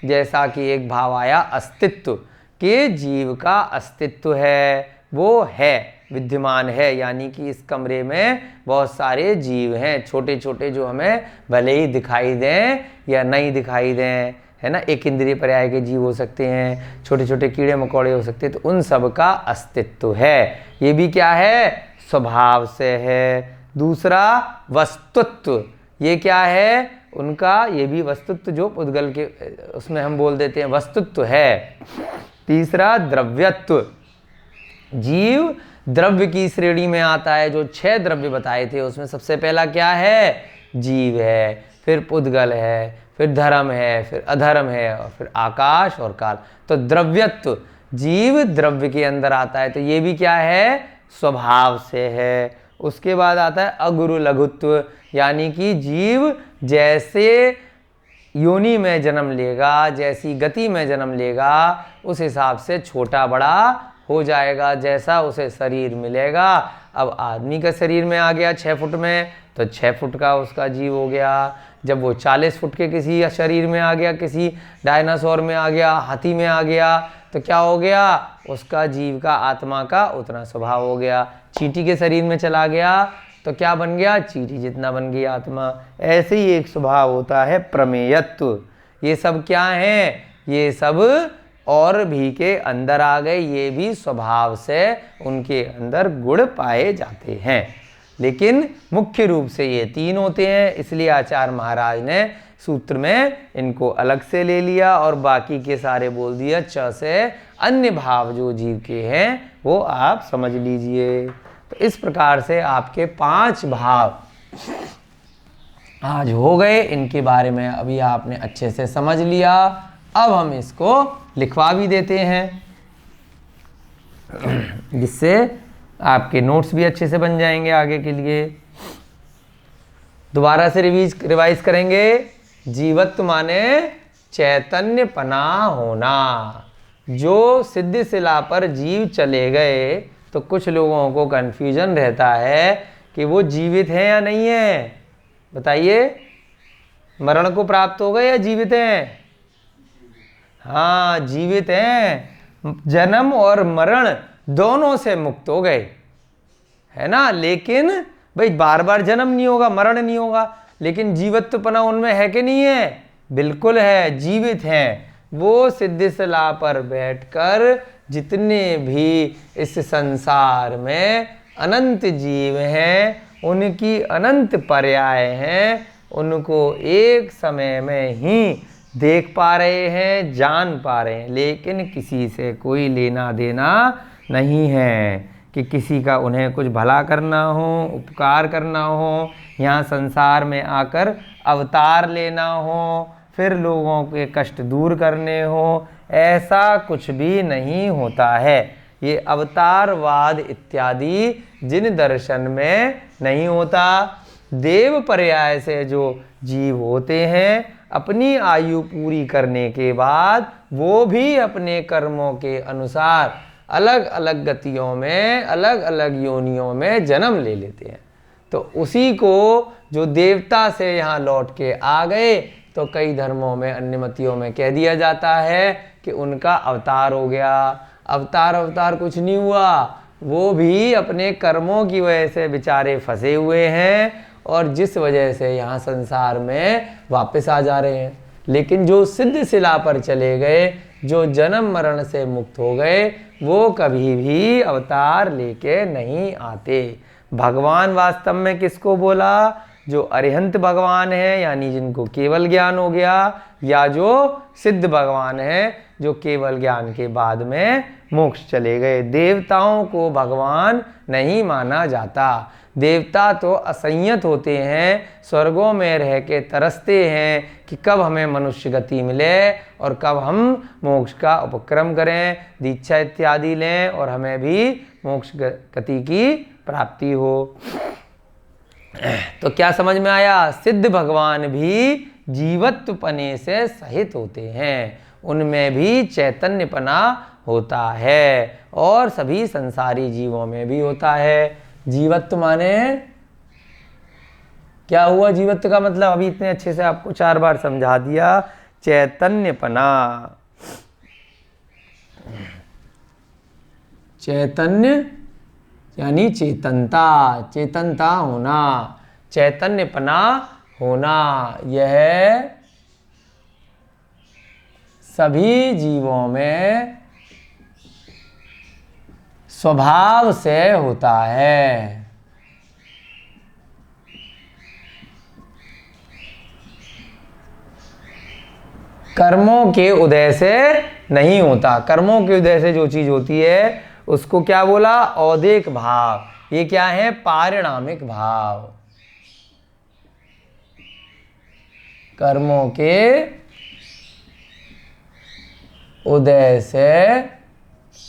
जैसा कि एक भाव आया अस्तित्व, के जीव का अस्तित्व है, वो है, विद्यमान है, यानी कि इस कमरे में बहुत सारे जीव हैं, छोटे छोटे, जो हमें भले ही दिखाई दें या नहीं दिखाई दें, है ना। एक इंद्रिय पर्याय के जीव हो सकते हैं, छोटे छोटे कीड़े मकोड़े हो सकते हैं, तो उन सब का अस्तित्व है। ये भी क्या है? स्वभाव से है। दूसरा वस्तुत्व, ये क्या है? उनका ये भी वस्तुत्व, जो पुद्गल के उसमें हम बोल देते हैं वस्तुत्व है। तीसरा द्रव्यत्व, जीव द्रव्य की श्रेणी में आता है। जो 6 द्रव्य बताए थे उसमें सबसे पहला क्या है? जीव है, फिर पुद्गल है, फिर धर्म है, फिर अधर्म है, और फिर आकाश और काल। तो द्रव्यत्व, जीव द्रव्य के अंदर आता है, तो ये भी क्या है? स्वभाव से है। उसके बाद आता है अगुरु लघुत्व, यानी कि जीव जैसे योनि में जन्म लेगा, जैसी गति में जन्म लेगा, उस हिसाब से छोटा बड़ा हो जाएगा, जैसा उसे शरीर मिलेगा। अब आदमी का शरीर में आ गया 6 फुट में, तो 6 फुट का उसका जीव हो गया। जब वो 40 फुट के किसी शरीर में आ गया, किसी डायनासोर में आ गया, हाथी में आ गया, तो क्या हो गया? उसका जीव का, आत्मा का उतना स्वभाव हो गया। चींटी के शरीर में चला गया तो क्या बन गया? चींटी जितना बन गई आत्मा। ऐसे ही एक स्वभाव होता है प्रमेयत्व। ये सब क्या है? ये सब और भी के अंदर आ गए, ये भी स्वभाव से उनके अंदर गुण पाए जाते हैं, लेकिन मुख्य रूप से ये 3 होते हैं। इसलिए आचार्य महाराज ने सूत्र में इनको अलग से ले लिया और बाकी के सारे बोल दिया च से। अन्य भाव जो जीव के हैं वो आप समझ लीजिए। तो इस प्रकार से आपके 5 भाव आज हो गए, इनके बारे में अभी आपने अच्छे से समझ लिया। अब हम इसको लिखवा भी देते हैं, जिससे आपके नोट्स भी अच्छे से बन जाएंगे आगे के लिए। दोबारा से रिवाइज करेंगे। जीवत्व माने चैतन्यपना होना। जो सिद्ध शिला पर जीव चले गए तो कुछ लोगों को कन्फ्यूजन रहता है कि वो जीवित हैं या नहीं है। बताइए, मरण को प्राप्त हो गए या जीवित हैं? हाँ, जीवित हैं, जन्म और मरण दोनों से मुक्त हो गए, है ना। लेकिन भाई बार बार जन्म नहीं होगा, मरण नहीं होगा, लेकिन जीवत्वपना उनमें है कि नहीं है? बिल्कुल है, जीवित हैं। वो सिद्ध शिला पर बैठकर जितने भी इस संसार में अनंत जीव हैं, उनकी अनंत पर्याय हैं, उनको एक समय में ही देख पा रहे हैं, जान पा रहे हैं। लेकिन किसी से कोई लेना देना नहीं है कि किसी का उन्हें कुछ भला करना हो, उपकार करना हो, यहाँ संसार में आकर अवतार लेना हो, फिर लोगों के कष्ट दूर करने हो, ऐसा कुछ भी नहीं होता है। ये अवतारवाद इत्यादि जिन दर्शन में नहीं होता। देव पर्याय से जो जीव होते हैं, अपनी आयु पूरी करने के बाद वो भी अपने कर्मों के अनुसार अलग अलग गतियों में, अलग अलग योनियों में जन्म ले लेते हैं। तो उसी को जो देवता से यहाँ लौट के आ गए, तो कई धर्मों में, अन्य मतियों में कह दिया जाता है कि उनका अवतार हो गया। अवतार कुछ नहीं हुआ, वो भी अपने कर्मों की वजह से बेचारे फंसे हुए हैं और जिस वजह से यहाँ संसार में वापस आ जा रहे हैं। लेकिन जो सिद्ध शिला पर चले गए, जो जन्म मरण से मुक्त हो गए, वो कभी भी अवतार लेके नहीं आते। भगवान वास्तव में किसको बोला? जो अरिहंत भगवान है, यानी जिनको केवल ज्ञान हो गया, या जो सिद्ध भगवान है, जो केवल ज्ञान के बाद में मोक्ष चले गए। देवताओं को भगवान नहीं माना जाता। देवता तो असंयत होते हैं, स्वर्गों में रह के तरसते हैं कि कब हमें मनुष्य गति मिले और कब हम मोक्ष का उपक्रम करें, दीक्षा इत्यादि लें और हमें भी मोक्ष गति की प्राप्ति हो। तो क्या समझ में आया? सिद्ध भगवान भी जीवत्वपने से सहित होते हैं, उनमें भी चैतन्यपना होता है और सभी संसारी जीवों में भी होता है। जीवत्व माने क्या हुआ? जीवत्व का मतलब अभी इतने अच्छे से आपको 4 बार समझा दिया। चैतन्यपना, चैतन्य यानी चेतनता, चेतनता होना, चैतन्यपना होना, यह सभी जीवों में स्वभाव से होता है। कर्मों के उदय से नहीं होता। कर्मों के उदय से जो चीज होती है उसको क्या बोला? औदिक भाव। ये क्या है? पारिणामिक भाव। कर्मों के उदय से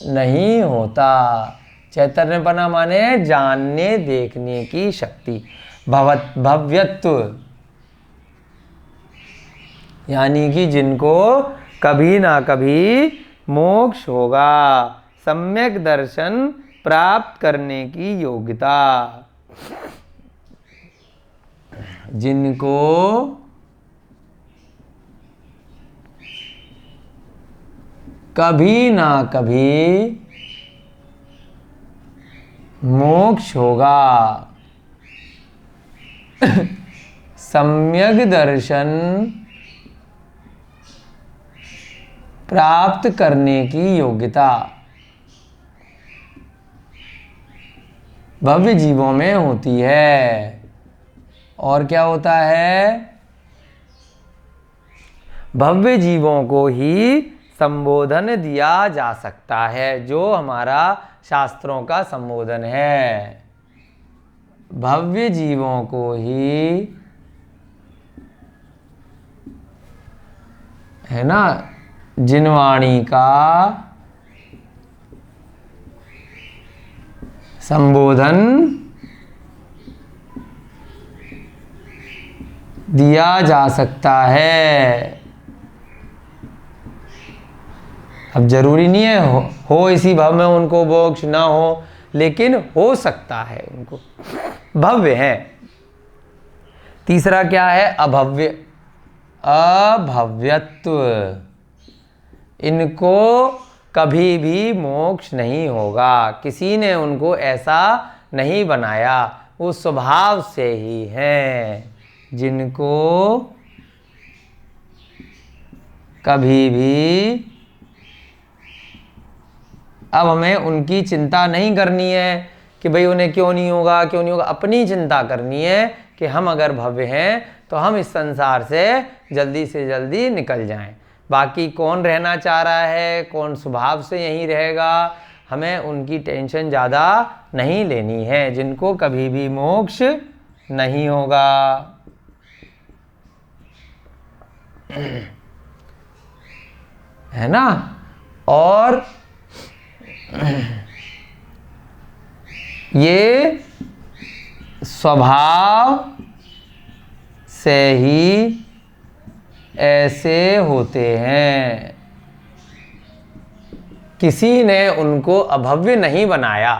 नहीं होता। चैतन्यपना माने जानने देखने की शक्ति, भव्यत्व, यानी कि जिनको कभी ना कभी मोक्ष होगा, सम्यक दर्शन प्राप्त करने की योग्यता, जिनको कभी ना कभी मोक्ष होगा, सम्यक दर्शन प्राप्त करने की योग्यता भव्य जीवों में होती है। और क्या होता है? भव्य जीवों को ही संबोधन दिया जा सकता है, जो हमारा शास्त्रों का संबोधन है। भव्य जीवों को ही, है ना, जिनवाणी का संबोधन दिया जा सकता है। अब जरूरी नहीं है हो इसी भव में उनको मोक्ष ना हो, लेकिन हो सकता है उनको, भव्य है। तीसरा क्या है? अभव्य, अभव्यत्व, इनको कभी भी मोक्ष नहीं होगा, किसी ने उनको ऐसा नहीं बनाया, वो स्वभाव से ही हैं, जिनको कभी भी, अब हमें उनकी चिंता नहीं करनी है कि भाई उन्हें क्यों नहीं होगा, क्यों नहीं होगा, अपनी चिंता करनी है कि हम अगर भव्य हैं तो हम इस संसार से जल्दी निकल जाएं। बाकी कौन रहना चाह रहा है, कौन स्वभाव से यहीं रहेगा, हमें उनकी टेंशन ज़्यादा नहीं लेनी है, जिनको कभी भी मोक्ष नहीं होगा। है ना? और ये स्वभाव से ही ऐसे होते हैं, किसी ने उनको अभव्य नहीं बनाया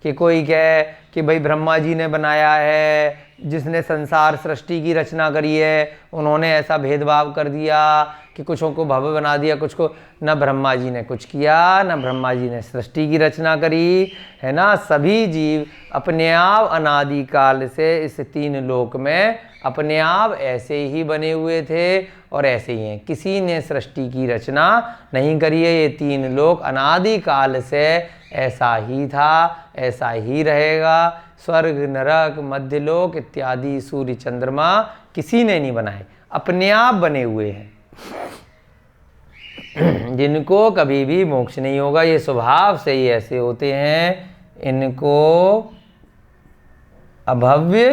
कि कोई कहे कि भाई ब्रह्मा जी ने बनाया है, जिसने संसार सृष्टि की रचना करी है, उन्होंने ऐसा भेदभाव कर दिया कि कुछों को भव्य बना दिया, कुछ को। न ब्रह्मा जी ने कुछ किया, न ब्रह्मा जी ने सृष्टि की रचना करी, है ना। सभी जीव अपने आप अनादिकाल से इस तीन लोक में अपने आप ऐसे ही बने हुए थे और ऐसे ही हैं, किसी ने सृष्टि की रचना नहीं करी है। ये तीन लोक अनादिकाल से ऐसा ही था, ऐसा ही रहेगा। स्वर्ग, नरक, मध्यलोक इत्यादि सूर्य चंद्रमा किसी ने नहीं बनाए, अपने आप बने हुए हैं, जिनको कभी भी मोक्ष नहीं होगा। ये स्वभाव से ही ऐसे होते हैं, इनको अभव्य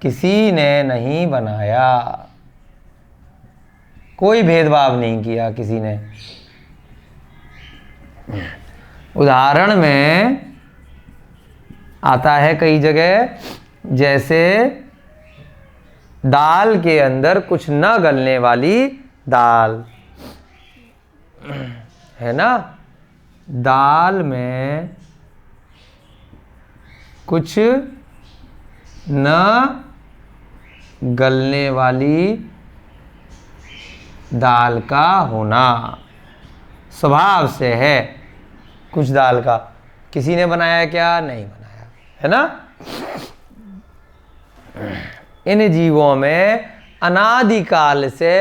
किसी ने नहीं बनाया, कोई भेदभाव नहीं किया किसी ने। उदाहरण में आता है कई जगह, जैसे दाल के अंदर कुछ न गलने वाली दाल, है ना। दाल में कुछ न गलने वाली दाल का होना स्वभाव से है। कुछ दाल का किसी ने बनाया क्या? नहीं बनाया, है ना। इन जीवों में अनादिकाल से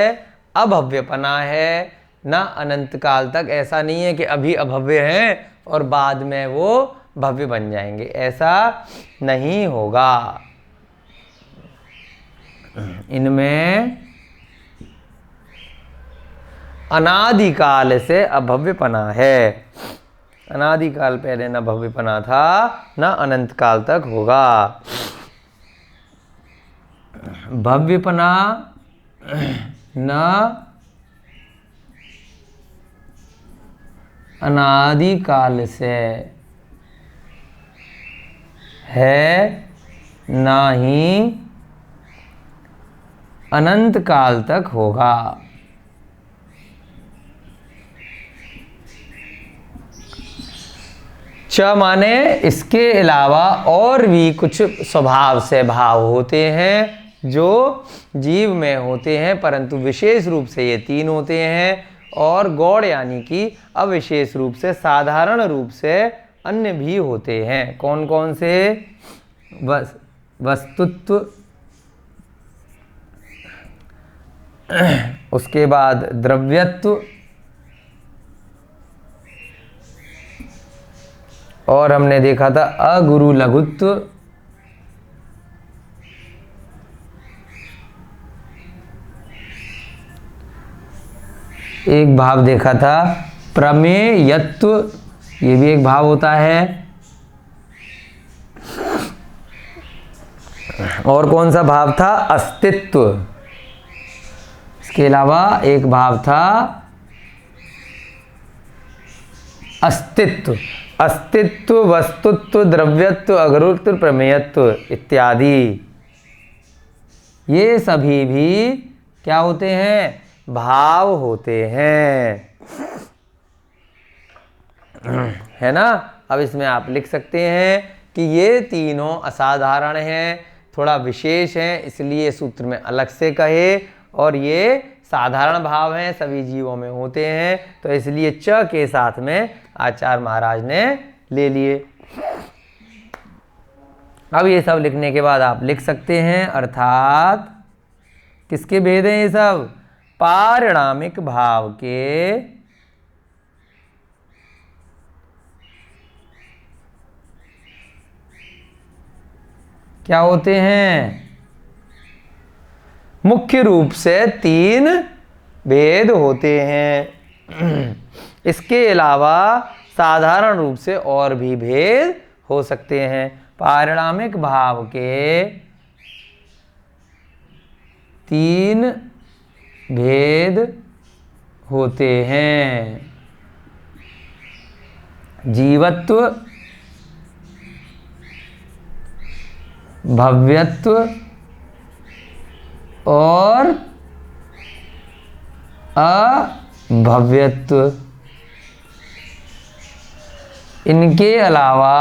अभव्यपना है, ना अनंत काल तक। ऐसा नहीं है कि अभी अभव्य हैं और बाद में वो भव्य बन जाएंगे, ऐसा नहीं होगा। इनमें अनादिकाल से अभव्यपना है, अनादिकाल पहले न भव्यपना था, न अनंत काल तक होगा। भव्यपना न अनादिकाल से है, ना ही अनंत काल तक होगा। च माने इसके अलावा और भी कुछ स्वभाव से भाव होते हैं जो जीव में होते हैं, परंतु विशेष रूप से ये तीन होते हैं, और गौड़ यानी कि अविशेष रूप से, साधारण रूप से अन्य भी होते हैं। कौन कौन से? वस्तुत्व, उसके बाद द्रव्यत्व, और हमने देखा था अगुरु लघुत्व, एक भाव देखा था प्रमेयत्व, ये भी एक भाव होता है। और कौन सा भाव था? अस्तित्व। इसके अलावा एक भाव था अस्तित्व। अस्तित्व, वस्तुत्व, द्रव्यत्व, अगुरुत्व, प्रमेयत्व इत्यादि, ये सभी भी क्या होते हैं? भाव होते हैं, है ना। अब इसमें आप लिख सकते हैं कि ये तीनों असाधारण हैं, थोड़ा विशेष हैं, इसलिए सूत्र में अलग से कहे, और ये साधारण भाव हैं, सभी जीवों में होते हैं, तो इसलिए च के साथ में आचार्य महाराज ने ले लिए। अब ये सब लिखने के बाद आप लिख सकते हैं, अर्थात किसके भेद हैं ये सब? पारिणामिक भाव के क्या होते हैं? मुख्य रूप से 3 भेद होते हैं। इसके अलावा साधारण रूप से और भी भेद हो सकते हैं। पारिणामिक भाव के 3 भेद होते हैं: जीवत्व, भव्यत्व और अभव्यत्व। इनके अलावा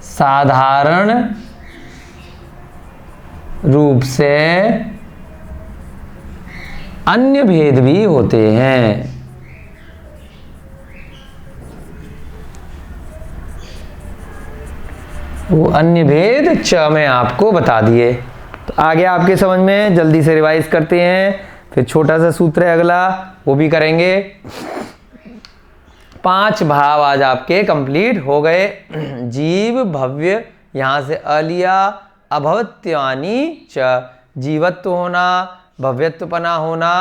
साधारण रूप से अन्य भेद भी होते हैं। वो अन्य भेद च में आपको बता दिए। तो आगे आपके समझ में, जल्दी से रिवाइज करते हैं, फिर छोटा सा सूत्र है अगला, वो भी करेंगे। 5 भाव आज आपके कंप्लीट हो गए। जीव, भव्य, यहाँ से अ लिया, अभवत्यानि च, जीवत्व होना, भव्यत्वपना होना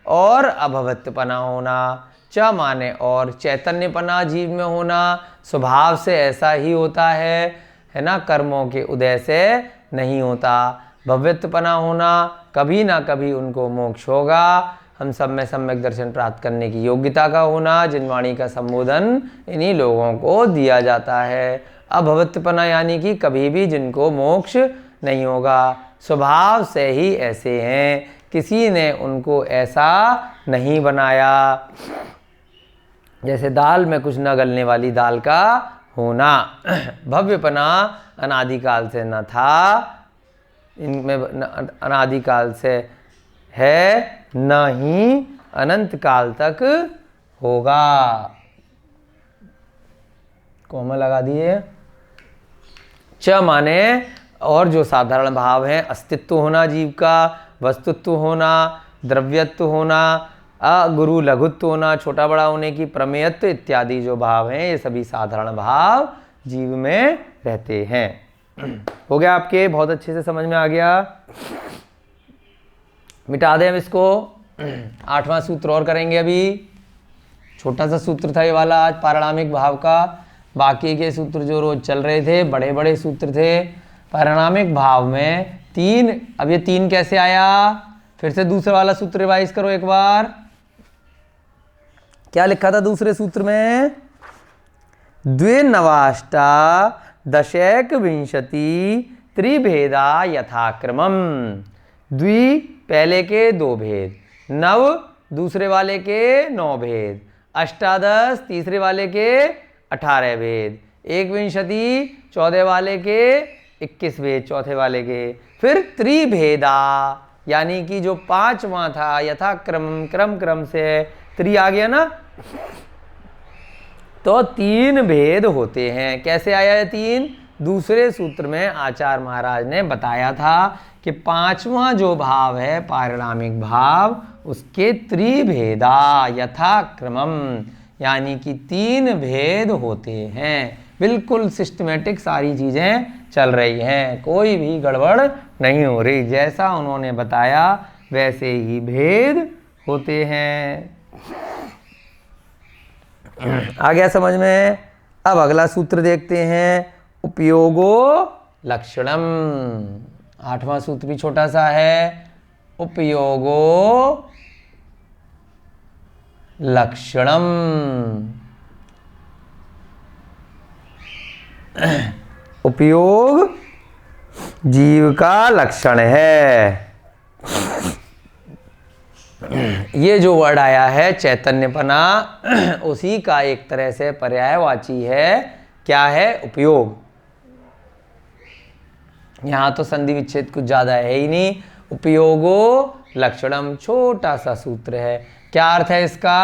और अभवत्वपना होना। च माने और, चैतन्यपना जीव में होना, स्वभाव से ऐसा ही होता है ना, कर्मों के उदय से नहीं होता। भव्यत्वपना होना, कभी ना कभी उनको मोक्ष होगा। हम सब में सम्यक दर्शन प्राप्त करने की योग्यता का होना, जिनवाणी का संबोधन इन्हीं लोगों को दिया जाता है। अभवत्वपना यानी कि कभी भी जिनको मोक्ष नहीं होगा, स्वभाव से ही ऐसे हैं, किसी ने उनको ऐसा नहीं बनाया। जैसे दाल में कुछ न गलने वाली दाल का होना। भव्यपना अनादिकाल से न था, इनमें अनादिकाल से है, न ही अनंत काल तक होगा। कोमा लगा दिए। च माने और जो साधारण भाव हैं, अस्तित्व होना जीव का, वस्तुत्व होना, द्रव्यत्व होना, गुरु लघुत्व होना, छोटा बड़ा होने की प्रमेयत्व इत्यादि जो भाव हैं, ये सभी साधारण भाव जीव में रहते हैं। हो गया आपके, बहुत अच्छे से समझ में आ गया। मिटा दें हम इसको। 8वां सूत्र और करेंगे अभी। छोटा सा सूत्र था ये वाला आज पारिणामिक भाव का, बाकी के सूत्र जो रोज चल रहे थे बड़े बड़े सूत्र थे। पारिणामिक भाव में 3, अब ये 3 कैसे आया? फिर से दूसरा वाला सूत्र रिवाइज करो एक बार। क्या लिखा था दूसरे सूत्र में? द्विनवाष्टा दशैक विंशति त्रिभेदा यथाक्रमम। द्वि पहले के 2 भेद, नव दूसरे वाले के 9 भेद, अष्टादश तीसरे वाले के 18 भेद, एक विंशति 14 वाले के 21 भेद चौथे वाले के, फिर त्रिभेदा यानी कि जो 5वां था यथाक्रम, क्रम क्रम से त्रि आ गया ना, तो 3 भेद होते हैं। कैसे आया है 3? दूसरे सूत्र में आचार्य महाराज ने बताया था कि 5वां जो भाव है पारिणामिक भाव, उसके त्रिभेदा यथाक्रमम, यानी कि 3 भेद होते हैं। बिल्कुल सिस्टमेटिक सारी चीज़ें चल रही हैं, कोई भी गड़बड़ नहीं हो रही, जैसा उन्होंने बताया वैसे ही भेद होते हैं। आ गया समझ में? अब अगला सूत्र देखते हैं, उपयोगो लक्षणम। 8वां सूत्र भी छोटा सा है, उपयोगो लक्षणम। उपयोग जीव का लक्षण है। ये जो वर्ड आया है चैतन्यपना, उसी का एक तरह से पर्यायवाची है। क्या है? उपयोग। यहां तो संधि विच्छेद कुछ ज्यादा है ही नहीं। उपयोगो लक्षणम, छोटा सा सूत्र है। क्या अर्थ है इसका?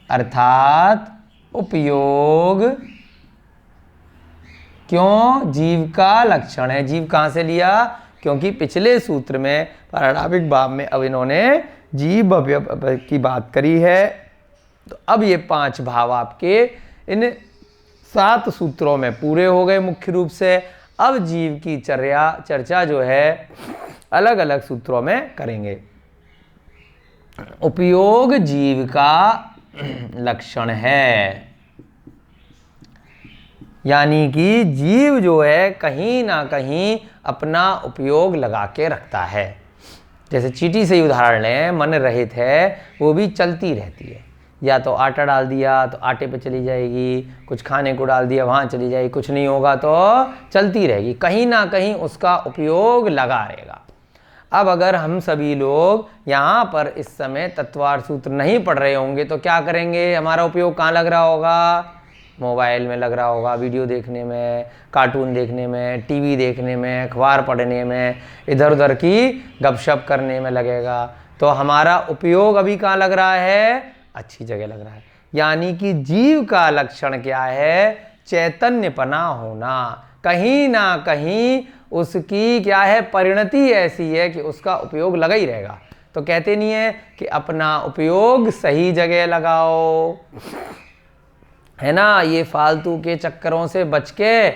अर्थात उपयोग क्यों जीव का लक्षण है। जीव कहां से लिया? क्योंकि पिछले सूत्र में पारणामिक भाव में अब इन्होंने जीव अवयव की बात करी है। तो अब ये 5 भाव आपके इन 7 सूत्रों में पूरे हो गए मुख्य रूप से। अब जीव की चर्चा जो है अलग अलग सूत्रों में करेंगे। उपयोग जीव का लक्षण है, यानी कि जीव जो है कहीं ना कहीं अपना उपयोग लगा के रखता है। जैसे चींटी से ही उदाहरण लें, मन रहित है, वो भी चलती रहती है। या तो आटा डाल दिया तो आटे पे चली जाएगी, कुछ खाने को डाल दिया वहाँ चली जाएगी, कुछ नहीं होगा तो चलती रहेगी, कहीं ना कहीं उसका उपयोग लगा रहेगा। अब अगर हम सभी लोग यहाँ पर इस समय तत्वार्थ सूत्र नहीं पढ़ रहे होंगे तो क्या करेंगे? हमारा उपयोग कहाँ लग रहा होगा? मोबाइल में लग रहा होगा, वीडियो देखने में, कार्टून देखने में, टीवी देखने में, अखबार पढ़ने में, इधर उधर की गपशप करने में लगेगा। तो हमारा उपयोग अभी कहाँ लग रहा है? अच्छी जगह लग रहा है। यानी कि जीव का लक्षण क्या है? चैतन्यपना होना। कहीं ना कहीं उसकी क्या है? परिणति ऐसी है कि उसका उपयोग लगा ही रहेगा। तो कहते नहीं है कि अपना उपयोग सही जगह लगाओ, है ना। ये फालतू के चक्करों से बच के,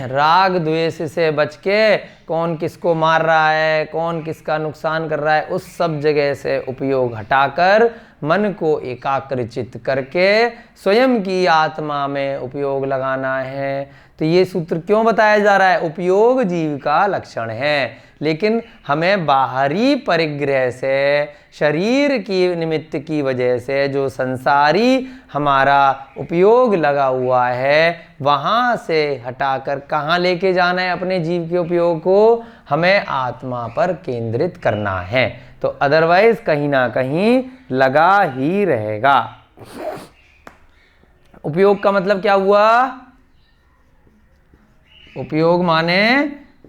राग द्वेष से बच के, कौन किसको मार रहा है, कौन किसका नुकसान कर रहा है, उस सब जगह से उपयोग हटाकर मन को एकाग्रचित करके स्वयं की आत्मा में उपयोग लगाना है। तो ये सूत्र क्यों बताया जा रहा है? उपयोग जीव का लक्षण है। लेकिन हमें बाहरी परिग्रह से, शरीर की निमित्त की वजह से जो संसारी हमारा उपयोग लगा हुआ है, वहाँ से हटाकर कहाँ लेके जाना है अपने जीव के उपयोग को? हमें आत्मा पर केंद्रित करना है। तो अदरवाइज कहीं ना कहीं लगा ही रहेगा। उपयोग का मतलब क्या हुआ? उपयोग माने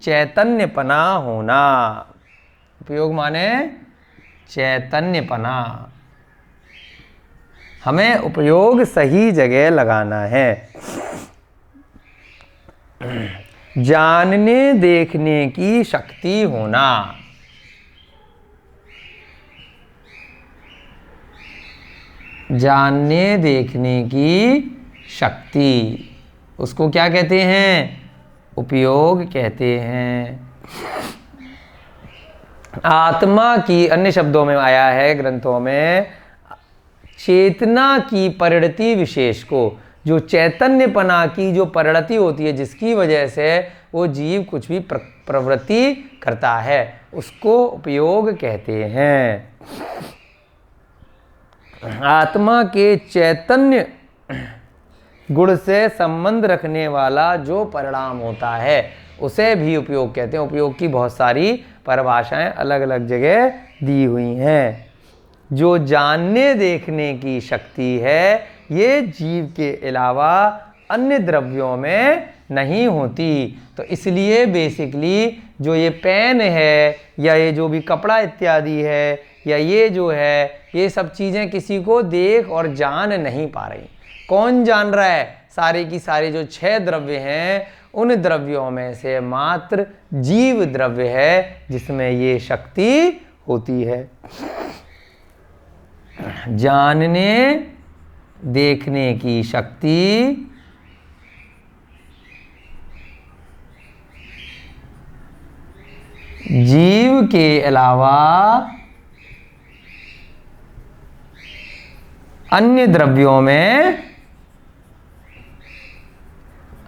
चैतन्यपना होना। उपयोग माने चैतन्यपना। हमें उपयोग सही जगह लगाना है। जानने देखने की शक्ति होना। जानने देखने की शक्ति, उसको क्या कहते हैं? उपयोग कहते हैं। आत्मा की, अन्य शब्दों में आया है ग्रंथों में, चेतना की परिणति विशेष को, जो चैतन्यपना की जो परिणति होती है, जिसकी वजह से वो जीव कुछ भी प्रवृत्ति करता है, उसको उपयोग कहते हैं। आत्मा के चैतन्य गुण से संबंध रखने वाला जो परिणाम होता है, उसे भी उपयोग कहते हैं। उपयोग की बहुत सारी परिभाषाएं अलग अलग जगह दी हुई हैं। जो जानने देखने की शक्ति है, ये जीव के अलावा अन्य द्रव्यों में नहीं होती। तो इसलिए बेसिकली जो ये पेन है, या ये जो भी कपड़ा इत्यादि है, या ये जो है, ये सब चीज़ें किसी को देख और जान नहीं पा रही। कौन जान रहा है? सारे की सारे जो 6 द्रव्य हैं, उन द्रव्यों में से मात्र जीव द्रव्य है जिसमें ये शक्ति होती है। जानने देखने की शक्ति जीव के अलावा अन्य द्रव्यों में,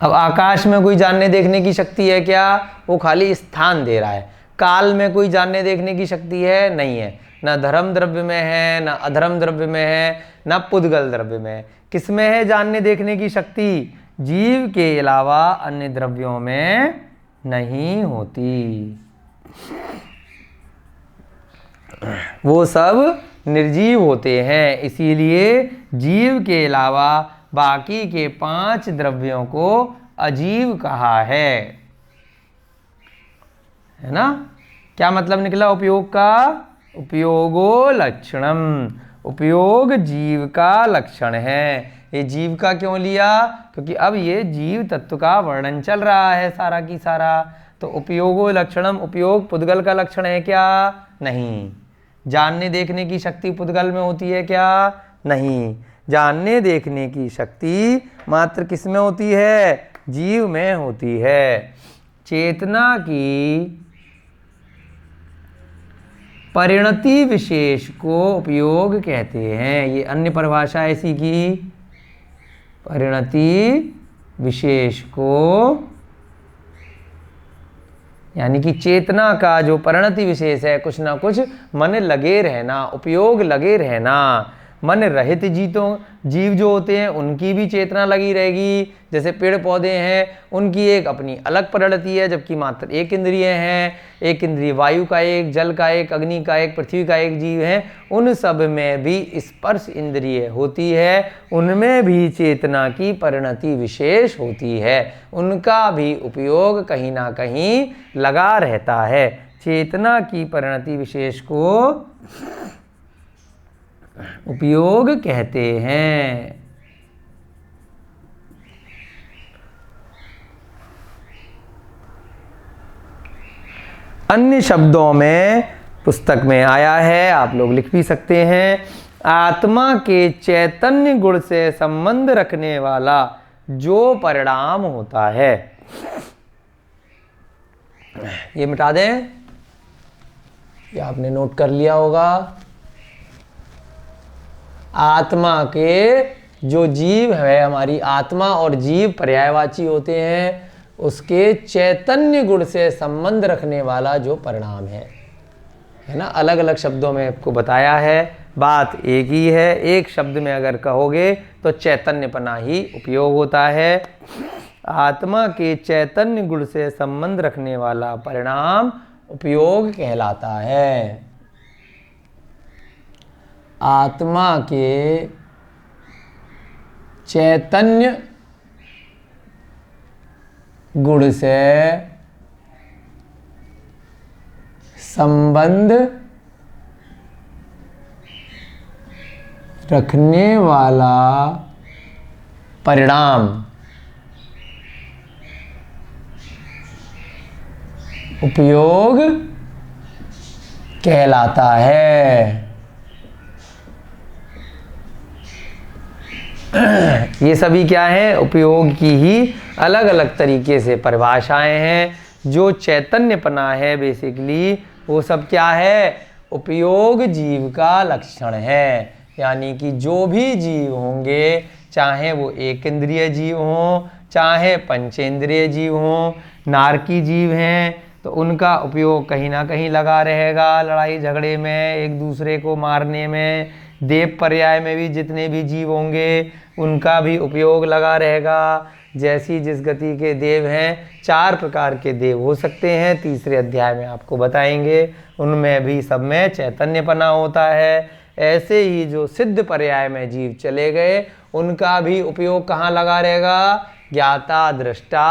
अब आकाश में कोई जानने देखने की शक्ति है क्या? वो खाली स्थान दे रहा है। काल में कोई जानने देखने की शक्ति है? नहीं है। ना धर्म द्रव्य में है, ना अधर्म द्रव्य में है, ना पुद्गल द्रव्य में है। किस में है जानने देखने की शक्ति? जीव के अलावा अन्य द्रव्यों में नहीं होती। वो सब निर्जीव होते हैं, इसीलिए जीव के अलावा बाकी के 5 द्रव्यों को अजीव कहा है ना। क्या मतलब निकला उपयोग का? उपयोगो लक्षणम, उपयोग जीव का लक्षण है। ये जीव का क्यों लिया? क्योंकि अब ये जीव तत्व का वर्णन चल रहा है सारा की सारा। तो उपयोगो लक्षणम, उपयोग पुद्गल का लक्षण है क्या? नहीं। जानने देखने की शक्ति पुद्गल में होती है क्या? नहीं। जानने देखने की शक्ति मात्र किस में होती है? जीव में होती है। चेतना की परिणति विशेष को उपयोग कहते हैं। ये अन्य परिभाषा है इसी की। परिणति विशेष को, यानी कि चेतना का जो परिणति विशेष है, कुछ ना कुछ मन लगे रहना, उपयोग लगे रहना। मन रहित जीव जो होते हैं उनकी भी चेतना लगी रहेगी। जैसे पेड़ पौधे हैं, उनकी एक अपनी अलग परिणति है, जबकि मात्र एक इंद्रिय हैं। एक इंद्रिय वायु का एक, जल का एक, अग्नि का एक, पृथ्वी का एक जीव है। उन सब में भी स्पर्श इंद्रिय होती है, उनमें भी चेतना की परिणति विशेष होती है। उनका भी उपयोग कहीं ना कहीं लगा रहता है। चेतना की परिणति विशेष को उपयोग कहते हैं। अन्य शब्दों में पुस्तक में आया है, आप लोग लिख भी सकते हैं। आत्मा के चैतन्य गुण से संबंध रखने वाला जो परिणाम होता है, ये मिटा दें, ये आपने नोट कर लिया होगा। आत्मा के जो जीव है, हमारी आत्मा और जीव पर्यायवाची होते हैं, उसके चैतन्य गुण से संबंध रखने वाला जो परिणाम है ना। अलग अलग शब्दों में आपको बताया है, बात एक ही है। एक शब्द में अगर कहोगे तो चैतन्यपना ही उपयोग होता है। आत्मा के चैतन्य गुण से संबंध रखने वाला परिणाम उपयोग कहलाता है। आत्मा के चैतन्य गुण से संबंध रखने वाला परिणाम उपयोग कहलाता है। ये सभी क्या है? उपयोग की ही अलग अलग तरीके से परिभाषाएं हैं। जो चैतन्यपना है बेसिकली वो सब क्या है? उपयोग जीव का लक्षण है। यानी कि जो भी जीव होंगे, चाहे वो एक इंद्रिय जीव हों, चाहे पंचेंद्रिय जीव हों, नारकी जीव हैं, तो उनका उपयोग कहीं ना कहीं लगा रहेगा। लड़ाई झगड़े में, एक दूसरे को मारने में। देव पर्याय में भी जितने भी जीव होंगे उनका भी उपयोग लगा रहेगा। जैसी जिस गति के देव हैं, 4 प्रकार के देव हो सकते हैं, तीसरे अध्याय में आपको बताएंगे। उनमें भी सब में चैतन्यपना होता है। ऐसे ही जो सिद्ध पर्याय में जीव चले गए, उनका भी उपयोग कहाँ लगा रहेगा? ज्ञाता दृष्टा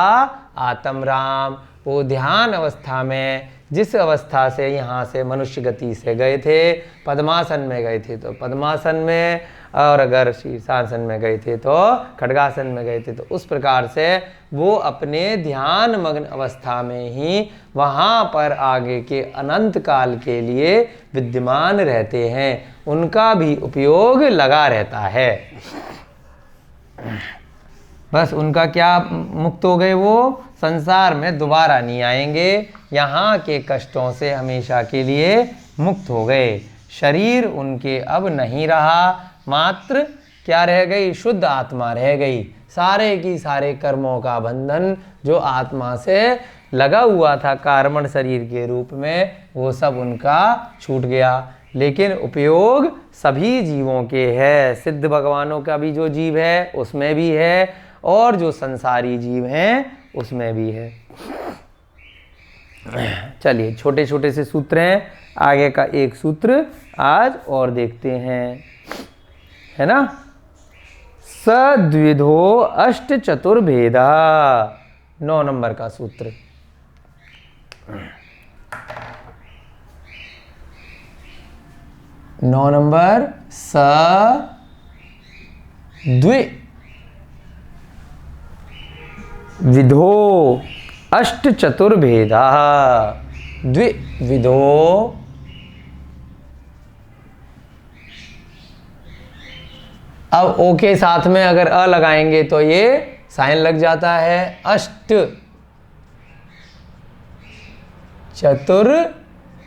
आत्मराम। वो ध्यान अवस्था में, जिस अवस्था से यहाँ से मनुष्य गति से गए थे, पद्मासन में गए थे तो पद्मासन में, और अगर शीर्षासन में गए थे तो खड्गासन में गए थे, तो उस प्रकार से वो अपने ध्यान मग्न अवस्था में ही वहाँ पर आगे के अनंत काल के लिए विद्यमान रहते हैं। उनका भी उपयोग लगा रहता है। बस उनका क्या मुक्त हो गए? वो संसार में दोबारा नहीं आएंगे। यहाँ के कष्टों से हमेशा के लिए मुक्त हो गए। शरीर उनके अब नहीं रहा, मात्र क्या रह गई? शुद्ध आत्मा रह गई। सारे की सारे कर्मों का बंधन जो आत्मा से लगा हुआ था कार्मण शरीर के रूप में, वो सब उनका छूट गया। लेकिन उपयोग सभी जीवों के है। सिद्ध भगवानों का भी जो जीव है उसमें भी है, और जो संसारी जीव हैं उसमें भी है। चलिए छोटे छोटे से सूत्र हैं, आगे का एक सूत्र आज और देखते हैं, है ना। सद्विधो अष्ट चतुर्भेदा, 9 नंबर का सूत्र। नौ नंबर, द्विविधो अष्ट चतुर्भेदा, द्विविधो अब ओ के साथ में अगर अ लगाएंगे तो ये साइन लग जाता है। अष्ट चतुर्भेदा,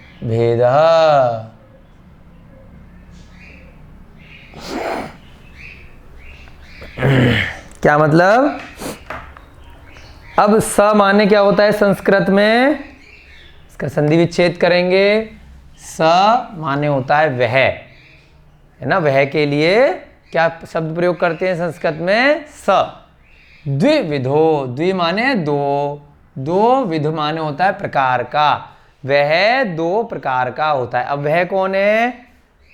क्या मतलब? अब स माने क्या होता है संस्कृत में, इसका संधि विच्छेद करेंगे। स माने होता है वह, है ना। वह के लिए क्या शब्द प्रयोग करते हैं संस्कृत में? स। द्विविधो, द्वि माने दो, दो विध माने होता है प्रकार का, वह 2 प्रकार का होता है। अब वह कौन है?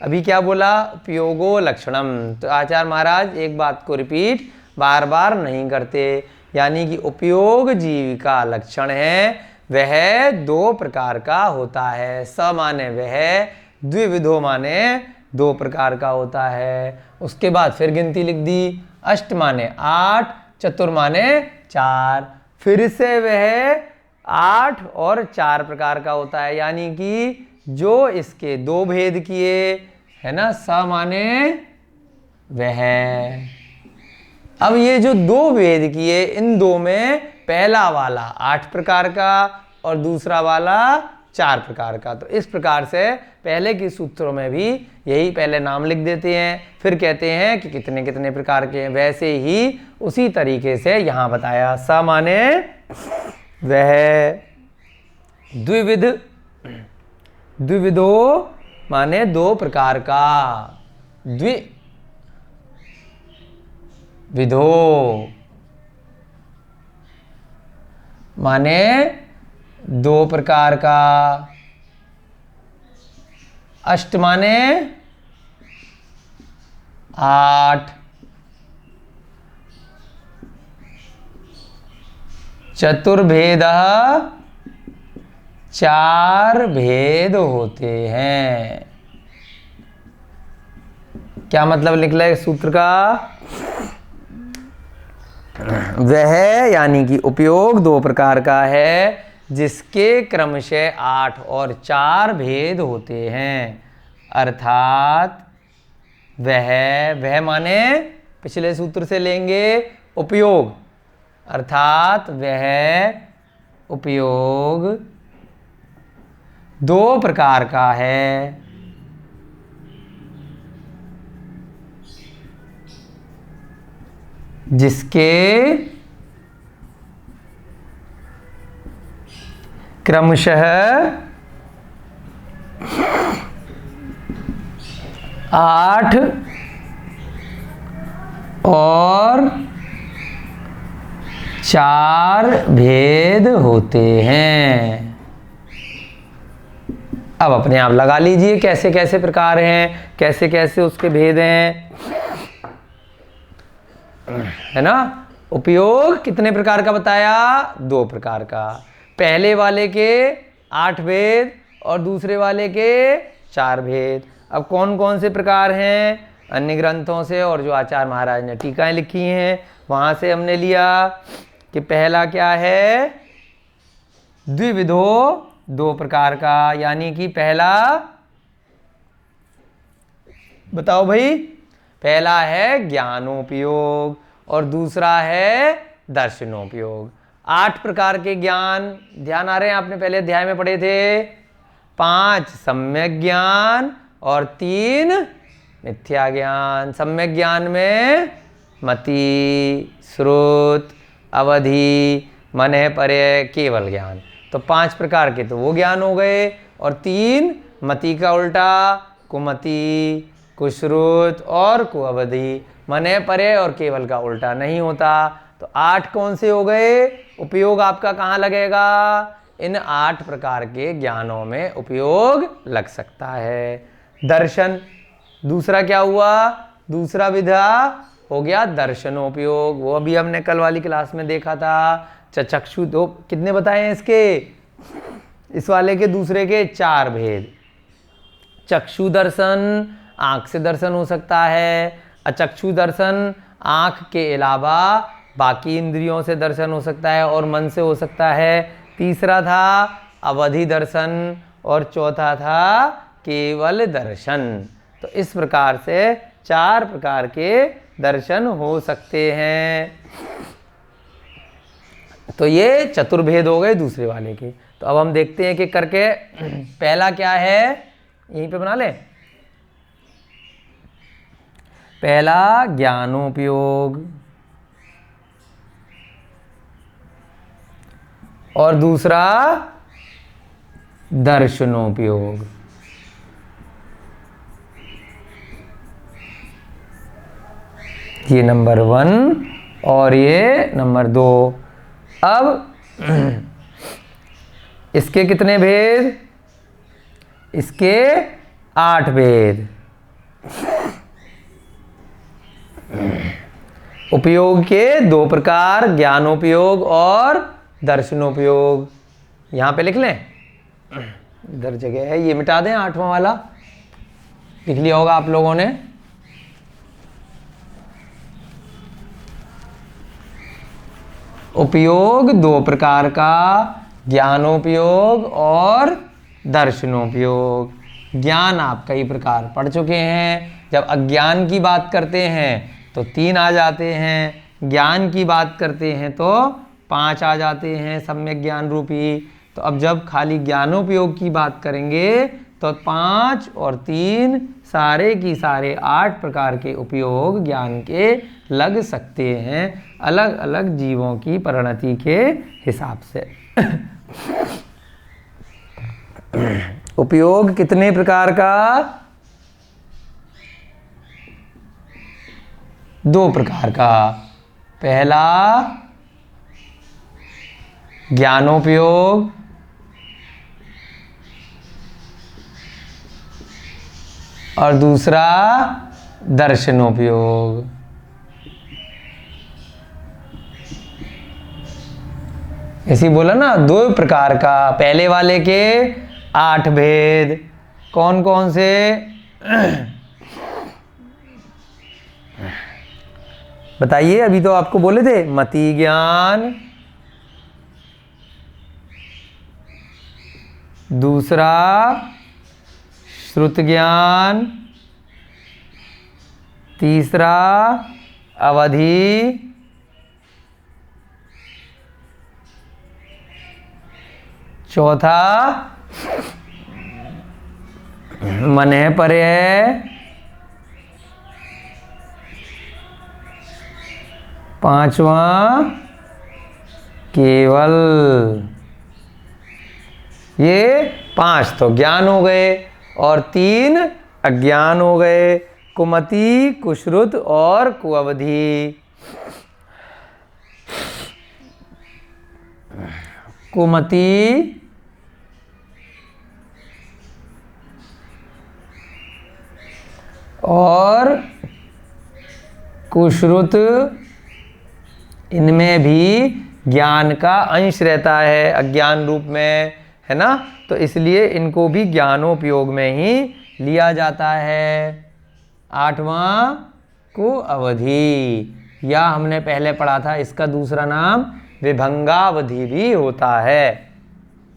अभी क्या बोला? उपयोगो लक्षणम। तो आचार्य महाराज एक बात को रिपीट बार बार नहीं करते, यानी कि उपयोग जीव का लक्षण है, वह 2 प्रकार का होता है। स माने वह, द्विविधो माने 2 प्रकार का होता है। उसके बाद फिर गिनती लिख दी, अष्ट माने 8, चतुर माने 4, फिर से वह 8 और 4 प्रकार का होता है, यानी कि जो इसके 2 भेद किए, है ना। स माने वह। अब ये जो 2 भेद किए, इन 2 में पहला वाला 8 प्रकार का और दूसरा वाला 4 प्रकार का। तो इस प्रकार से पहले के सूत्रों में भी यही पहले नाम लिख देते हैं, फिर कहते हैं कि कितने कितने प्रकार के हैं। वैसे ही उसी तरीके से यहाँ बताया। स माने वह, द्विविध, द्विविधो माने 2 प्रकार का, द्विविधो माने 2 प्रकार का, अष्ट माने 8, चतुर्भेदः 4 भेद होते हैं। क्या मतलब निकला है सूत्र का? वह यानी कि उपयोग 2 प्रकार का है, जिसके क्रमशः 8 और 4 भेद होते हैं। अर्थात वह माने पिछले सूत्र से लेंगे उपयोग, अर्थात वह उपयोग 2 प्रकार का है, जिसके क्रमशः 8 और 4 भेद होते हैं। अब अपने आप लगा लीजिए कैसे कैसे प्रकार हैं, कैसे कैसे उसके भेद हैं, है ना। उपयोग कितने प्रकार का बताया? 2 प्रकार का। पहले वाले के 8 भेद और दूसरे वाले के 4 भेद। अब कौन कौन से प्रकार हैं? अन्य ग्रंथों से और जो आचार्य महाराज ने टीकाएं लिखी हैं वहां से हमने लिया कि पहला क्या है? द्विविधो 2 प्रकार का, यानी कि पहला बताओ भाई, पहला है ज्ञानोपयोग और दूसरा है दर्शनोपयोग। 8 प्रकार के ज्ञान ध्यान आ रहे हैं? आपने पहले अध्याय में पढ़े थे। 5 सम्यक ज्ञान और 3 मिथ्या ज्ञान। सम्यक ज्ञान में मति, श्रुत, अवधि, मनः पर्य, केवल ज्ञान। तो 5 प्रकार के तो वो ज्ञान हो गए, और 3 मति का उल्टा कुमति, कुश्रुत और कुअवधि। मनः पर्य और केवल का उल्टा नहीं होता, तो 8 कौन से हो गए? उपयोग आपका कहाँ लगेगा? इन 8 प्रकार के ज्ञानों में उपयोग लग सकता है। दर्शन, दूसरा क्या हुआ? दूसरा विधा हो गया दर्शनोपयोग। वो अभी हमने कल वाली क्लास में देखा था। चक्षु दो कितने बताए हैं इसके? इस वाले के दूसरे के 4 भेद। चक्षु दर्शन, आंख से दर्शन हो सकता है। अचक्षु दर्शन, आंख के अलावा बाकी इंद्रियों से दर्शन हो सकता है और मन से हो सकता है। तीसरा था अवधि दर्शन और चौथा था केवल दर्शन। तो इस प्रकार से 4 प्रकार के दर्शन हो सकते हैं। तो ये चतुर्भेद हो गए दूसरे वाले के। तो अब हम देखते हैं कि करके पहला क्या है, यहीं पे बना ले। पहला ज्ञानोपयोग और दूसरा दर्शनोपयोग। ये नंबर 1 और ये नंबर 2। अब इसके कितने भेद? इसके 8 भेद। उपयोग के 2 प्रकार, ज्ञानोपयोग और दर्शनोपयोग। यहां पे लिख लें, इधर जगह है, ये मिटा दें 8वां वाला, लिख लिया होगा आप लोगों ने। उपयोग 2 प्रकार का, ज्ञानोपयोग और दर्शनोपयोग। ज्ञान आप कई प्रकार पढ़ चुके हैं। जब अज्ञान की बात करते हैं तो 3 आ जाते हैं, ज्ञान की बात करते हैं तो 5 आ जाते हैं, सम्यक ज्ञान रूपी। तो अब जब खाली ज्ञानोपयोग की बात करेंगे तो 5 और 3 सारे की सारे 8 प्रकार के उपयोग ज्ञान के लग सकते हैं, अलग अलग जीवों की परिणति के हिसाब से। उपयोग कितने प्रकार का? 2 प्रकार का। पहला ज्ञानोपयोग और दूसरा दर्शनोपयोग। ऐसी बोला ना, 2 प्रकार का। पहले वाले के 8 भेद कौन कौन से? बताइए, अभी तो आपको बोले थे, मति ज्ञान, दूसरा श्रुत ज्ञान, तीसरा अवधि, चौथा मनः पर्यय, पांचवा केवल। ये 5 तो ज्ञान हो गए और 3 अज्ञान हो गए, कुमति, कुश्रुत और कुअवधि। कुमति, और कुश्रुत, इनमें भी ज्ञान का अंश रहता है अज्ञान रूप में, है ना। तो इसलिए इनको भी ज्ञानोपयोग में ही लिया जाता है। 8वां कुअवधि, या हमने पहले पढ़ा था, इसका दूसरा नाम विभंगावधि भी होता है,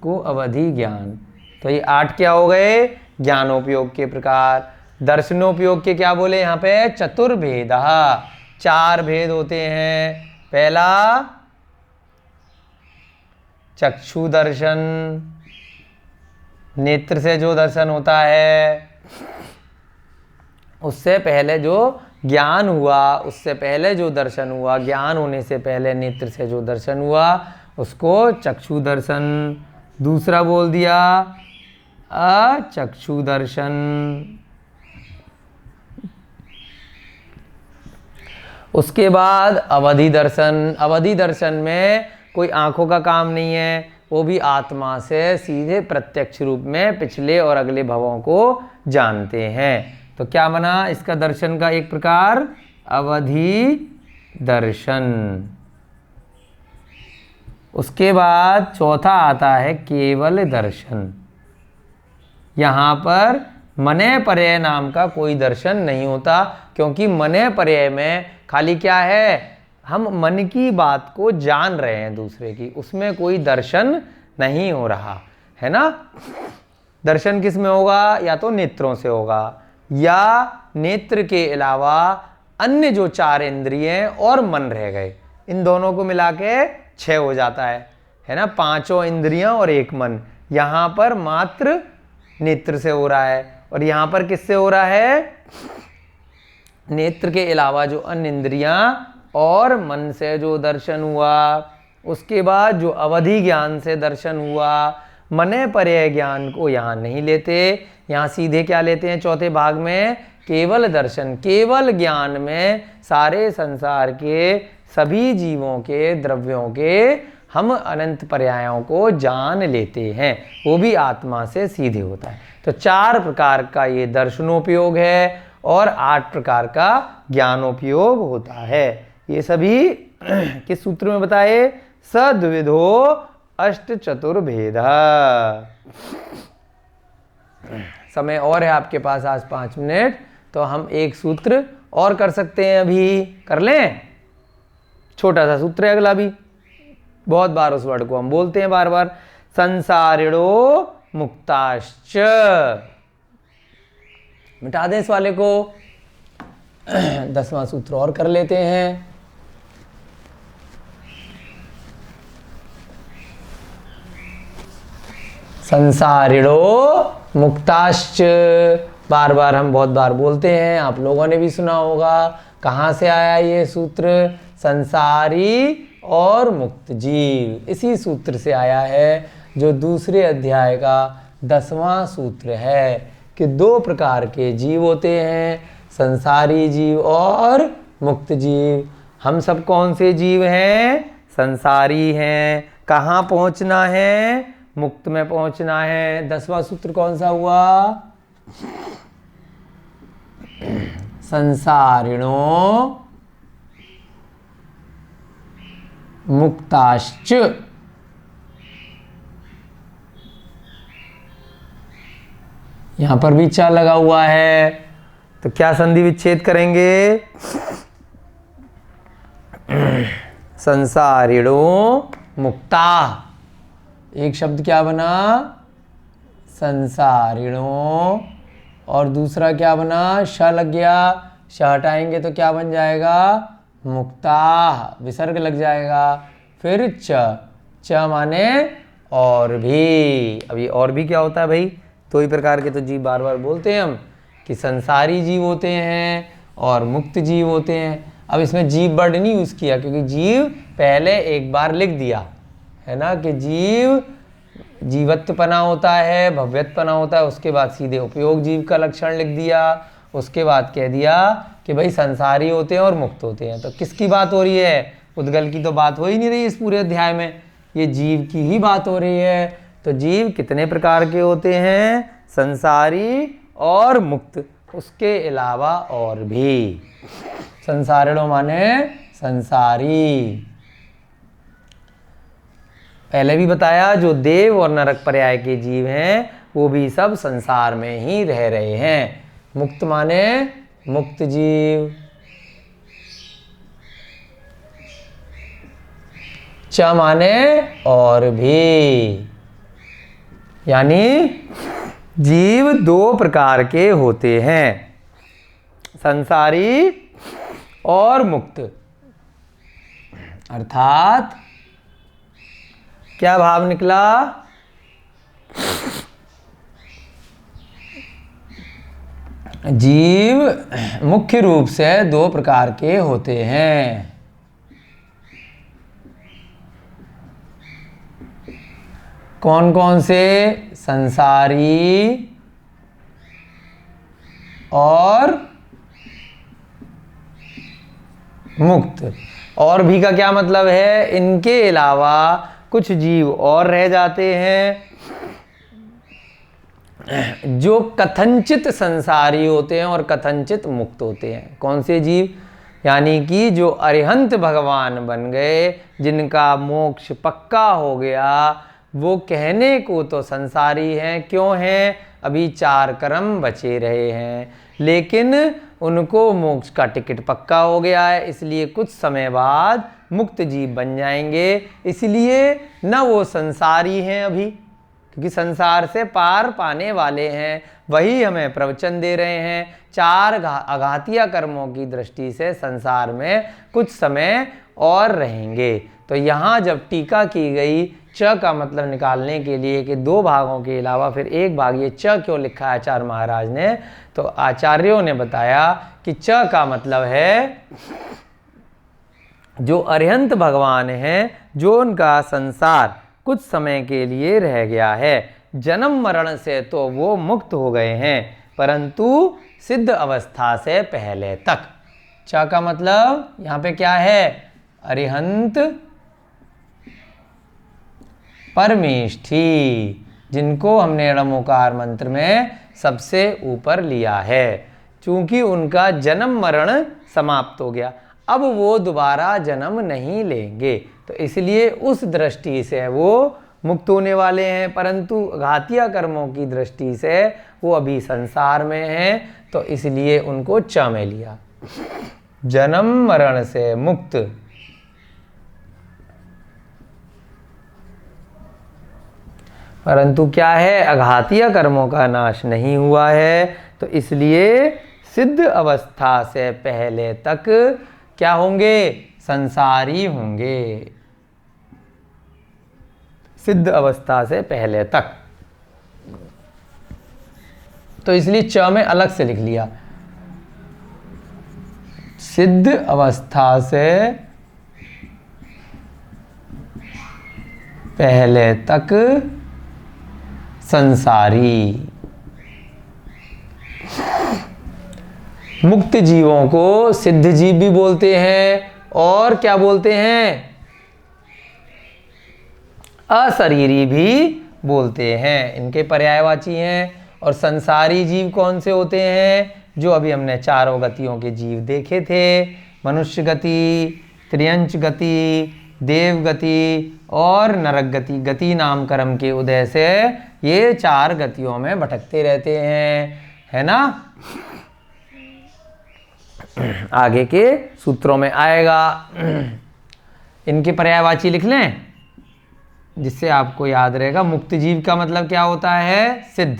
कुअवधि ज्ञान। तो ये 8 क्या हो गए? ज्ञानोपयोग के प्रकार। दर्शनोपयोग के क्या बोले यहाँ पे? चतुर्भेदः, 4 भेद होते हैं। पहला चक्षु दर्शन, नेत्र से जो दर्शन होता है, उससे पहले जो ज्ञान हुआ, उससे पहले जो दर्शन हुआ, ज्ञान होने से पहले नेत्र से जो दर्शन हुआ, उसको चक्षु दर्शन। दूसरा बोल दिया अचक्षु दर्शन। उसके बाद अवधि दर्शन। अवधि दर्शन में कोई आंखों का काम नहीं है, वो भी आत्मा से सीधे प्रत्यक्ष रूप में पिछले और अगले भवों को जानते हैं। तो क्या बना इसका दर्शन का एक प्रकार? अवधि दर्शन। उसके बाद चौथा आता है केवल दर्शन। यहाँ पर मने पर्याय नाम का कोई दर्शन नहीं होता, क्योंकि मने पर्याय में खाली क्या है, हम मन की बात को जान रहे हैं दूसरे की, उसमें कोई दर्शन नहीं हो रहा है ना। दर्शन किस में होगा? या तो नेत्रों से होगा, या नेत्र के अलावा अन्य जो 4 इंद्रिय और मन रह गए, इन दोनों को मिला के 6 हो जाता है ना। 5 इंद्रियां और 1 मन। यहाँ पर मात्र नेत्र से हो रहा है, और यहाँ पर किससे हो रहा है? नेत्र के अलावा जो अन्य इंद्रियां और मन से जो दर्शन हुआ। उसके बाद जो अवधि ज्ञान से दर्शन हुआ, मने पर्याय ज्ञान को यहाँ नहीं लेते, यहाँ सीधे क्या लेते हैं चौथे भाग में? केवल दर्शन। केवल ज्ञान में सारे संसार के सभी जीवों के द्रव्यों के हम अनंत पर्यायों को जान लेते हैं, वो भी आत्मा से सीधे होता है। तो 4 प्रकार का ये दर्शनोपयोग है और 8 प्रकार का ज्ञानोपयोग होता है। ये सभी किस सूत्र में बताए? सद्विधो अष्ट चतुर्भेद। समय और है आपके पास आज 5 मिनट, तो हम एक सूत्र और कर सकते हैं। अभी कर लें? छोटा सा सूत्र है अगला भी, बहुत बार उस वर्ड को हम बोलते हैं बार बार। संसारिणो मुक्ताश्च। मिटा दें इस वाले को। 10वां सूत्र और कर लेते हैं। संसारिणो मुक्ताश्च। बार बार हम बहुत बार बोलते हैं, आप लोगों ने भी सुना होगा। कहाँ से आया ये सूत्र? संसारी और मुक्त जीव, इसी सूत्र से आया है, जो दूसरे अध्याय का 10वां सूत्र है कि 2 प्रकार के जीव होते हैं, संसारी जीव और मुक्त जीव। हम सब कौन से जीव हैं? संसारी हैं। कहाँ पहुंचना है? मुक्त में पहुंचना है। 10वां सूत्र कौन सा हुआ? संसारिणो मुक्ताश्च। यहां पर भी चा लगा हुआ है, तो क्या संधि विच्छेद करेंगे? संसारिणो मुक्ता। एक शब्द क्या बना? संसारिणो। और दूसरा क्या बना? श लग गया, श हटाएंगे तो क्या बन जाएगा? मुक्ता। विसर्ग लग जाएगा। फिर च माने और भी। अब ये और भी क्या होता है भाई? 2 ही प्रकार के तो जीव बार बार बोलते हैं हम, कि संसारी जीव होते हैं और मुक्त जीव होते हैं। अब इसमें जीव वर्ड नहीं यूज किया, क्योंकि जीव पहले एक बार लिख दिया है ना, कि जीव जीवत्वपना होता है, भव्यत्वपना होता है। उसके बाद सीधे उपयोग जीव का लक्षण लिख दिया। उसके बाद कह दिया कि भाई संसारी होते हैं और मुक्त होते हैं। तो किसकी बात हो रही है? उद्गल की तो बात हो ही नहीं रही इस पूरे अध्याय में, ये जीव की ही बात हो रही है। तो जीव कितने प्रकार के होते हैं? संसारी और मुक्त, उसके अलावा और भी। संसारिणो माने संसारी। पहले भी बताया, जो देव और नरक पर्याय के जीव हैं वो भी सब संसार में ही रह रहे हैं। मुक्त माने मुक्त जीव। च माने और भी, यानी जीव 2 प्रकार के होते हैं, संसारी और मुक्त। अर्थात क्या भाव निकला? जीव मुख्य रूप से 2 प्रकार के होते हैं। कौन कौन से? संसारी और मुक्त। और भी का क्या मतलब है? इनके अलावा कुछ जीव और रह जाते हैं जो कथनचित संसारी होते हैं और कथनचित मुक्त होते हैं। कौन से जीव? यानी कि जो अरिहंत भगवान बन गए, जिनका मोक्ष पक्का हो गया, वो कहने को तो संसारी हैं। क्यों हैं? अभी 4 कर्म बचे रहे हैं, लेकिन उनको मोक्ष का टिकट पक्का हो गया है, इसलिए कुछ समय बाद मुक्त जीव बन जाएंगे। इसलिए न वो संसारी हैं अभी, क्योंकि संसार से पार पाने वाले हैं। वही हमें प्रवचन दे रहे हैं। 4 अघातीय कर्मों की दृष्टि से संसार में कुछ समय और रहेंगे। तो यहाँ जब टीका की गई च का मतलब निकालने के लिए कि 2 भागों के अलावा फिर एक भाग ये च क्यों लिखा है आचार्य महाराज ने, तो आचार्यों ने बताया कि च का मतलब है जो अरिहंत भगवान हैं, जो उनका संसार कुछ समय के लिए रह गया है। जन्म मरण से तो वो मुक्त हो गए हैं, परंतु सिद्ध अवस्था से पहले तक। च का मतलब यहाँ पे क्या है? अरिहंत परमेष्ठी, जिनको हमने णमोकार मंत्र में सबसे ऊपर लिया है। चूंकि उनका जन्म मरण समाप्त हो गया, अब वो दोबारा जन्म नहीं लेंगे, तो इसलिए उस दृष्टि से वो मुक्त होने वाले हैं। परंतु घातीय कर्मों की दृष्टि से वो अभी संसार में हैं, तो इसलिए उनको च में लिया। जन्म मरण से मुक्त। परंतु क्या है? अघातीय कर्मों का नाश नहीं हुआ है, तो इसलिए सिद्ध अवस्था से पहले तक क्या होंगे? संसारी होंगे। सिद्ध अवस्था से पहले तक, तो इसलिए च में अलग से लिख लिया। सिद्ध अवस्था से पहले तक संसारी। मुक्त जीवों को सिद्ध जीव भी बोलते हैं, और क्या बोलते हैं? अशरीरी भी बोलते हैं। इनके पर्यायवाची हैं। और संसारी जीव कौन से होते हैं? जो अभी हमने 4 गतियों के जीव देखे थे, मनुष्य गति, त्रियंच गति, देव गति और नरक गति। गति नाम कर्म के उदय से ये 4 गतियों में भटकते रहते हैं, है ना? आगे के सूत्रों में आएगा। इनके पर्यायवाची लिख लें, जिससे आपको याद रहेगा। मुक्त जीव का मतलब क्या होता है? सिद्ध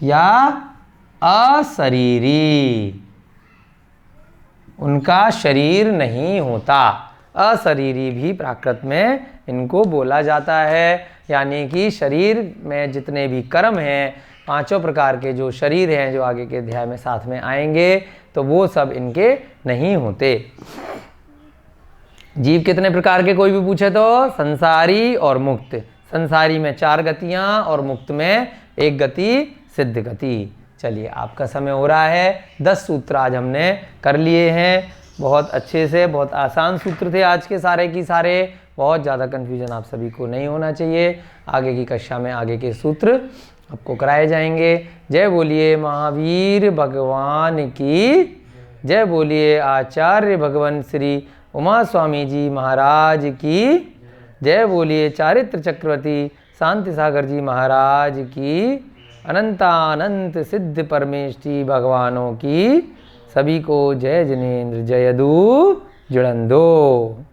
या अशरीरी, उनका शरीर नहीं होता। अशरीरी भी प्राकृत में इनको बोला जाता है। यानी कि शरीर में जितने भी कर्म हैं, 5 प्रकार के जो शरीर हैं, जो आगे के अध्याय में साथ में आएंगे, तो वो सब इनके नहीं होते। जीव कितने प्रकार के कोई भी पूछे तो? संसारी और मुक्त। संसारी में 4 गतियां और मुक्त में 1 गति सिद्ध गति। चलिए, आपका समय हो रहा है। 10 सूत्र आज हमने कर लिए हैं, बहुत अच्छे से। बहुत आसान सूत्र थे आज के सारे की सारे। बहुत ज़्यादा कन्फ्यूजन आप सभी को नहीं होना चाहिए। आगे की कक्षा में आगे के सूत्र आपको कराए जाएंगे। जय बोलिए महावीर भगवान की जय। बोलिए आचार्य भगवान श्री उमा स्वामी जी महाराज की जय। बोलिए चारित्र चक्रवर्ती शांति सागर जी महाराज की। अनंतानंत सिद्ध परमेष्ठी भगवानों की। सभी को जय जिनेन्द्र जयदू जुड़ंदो।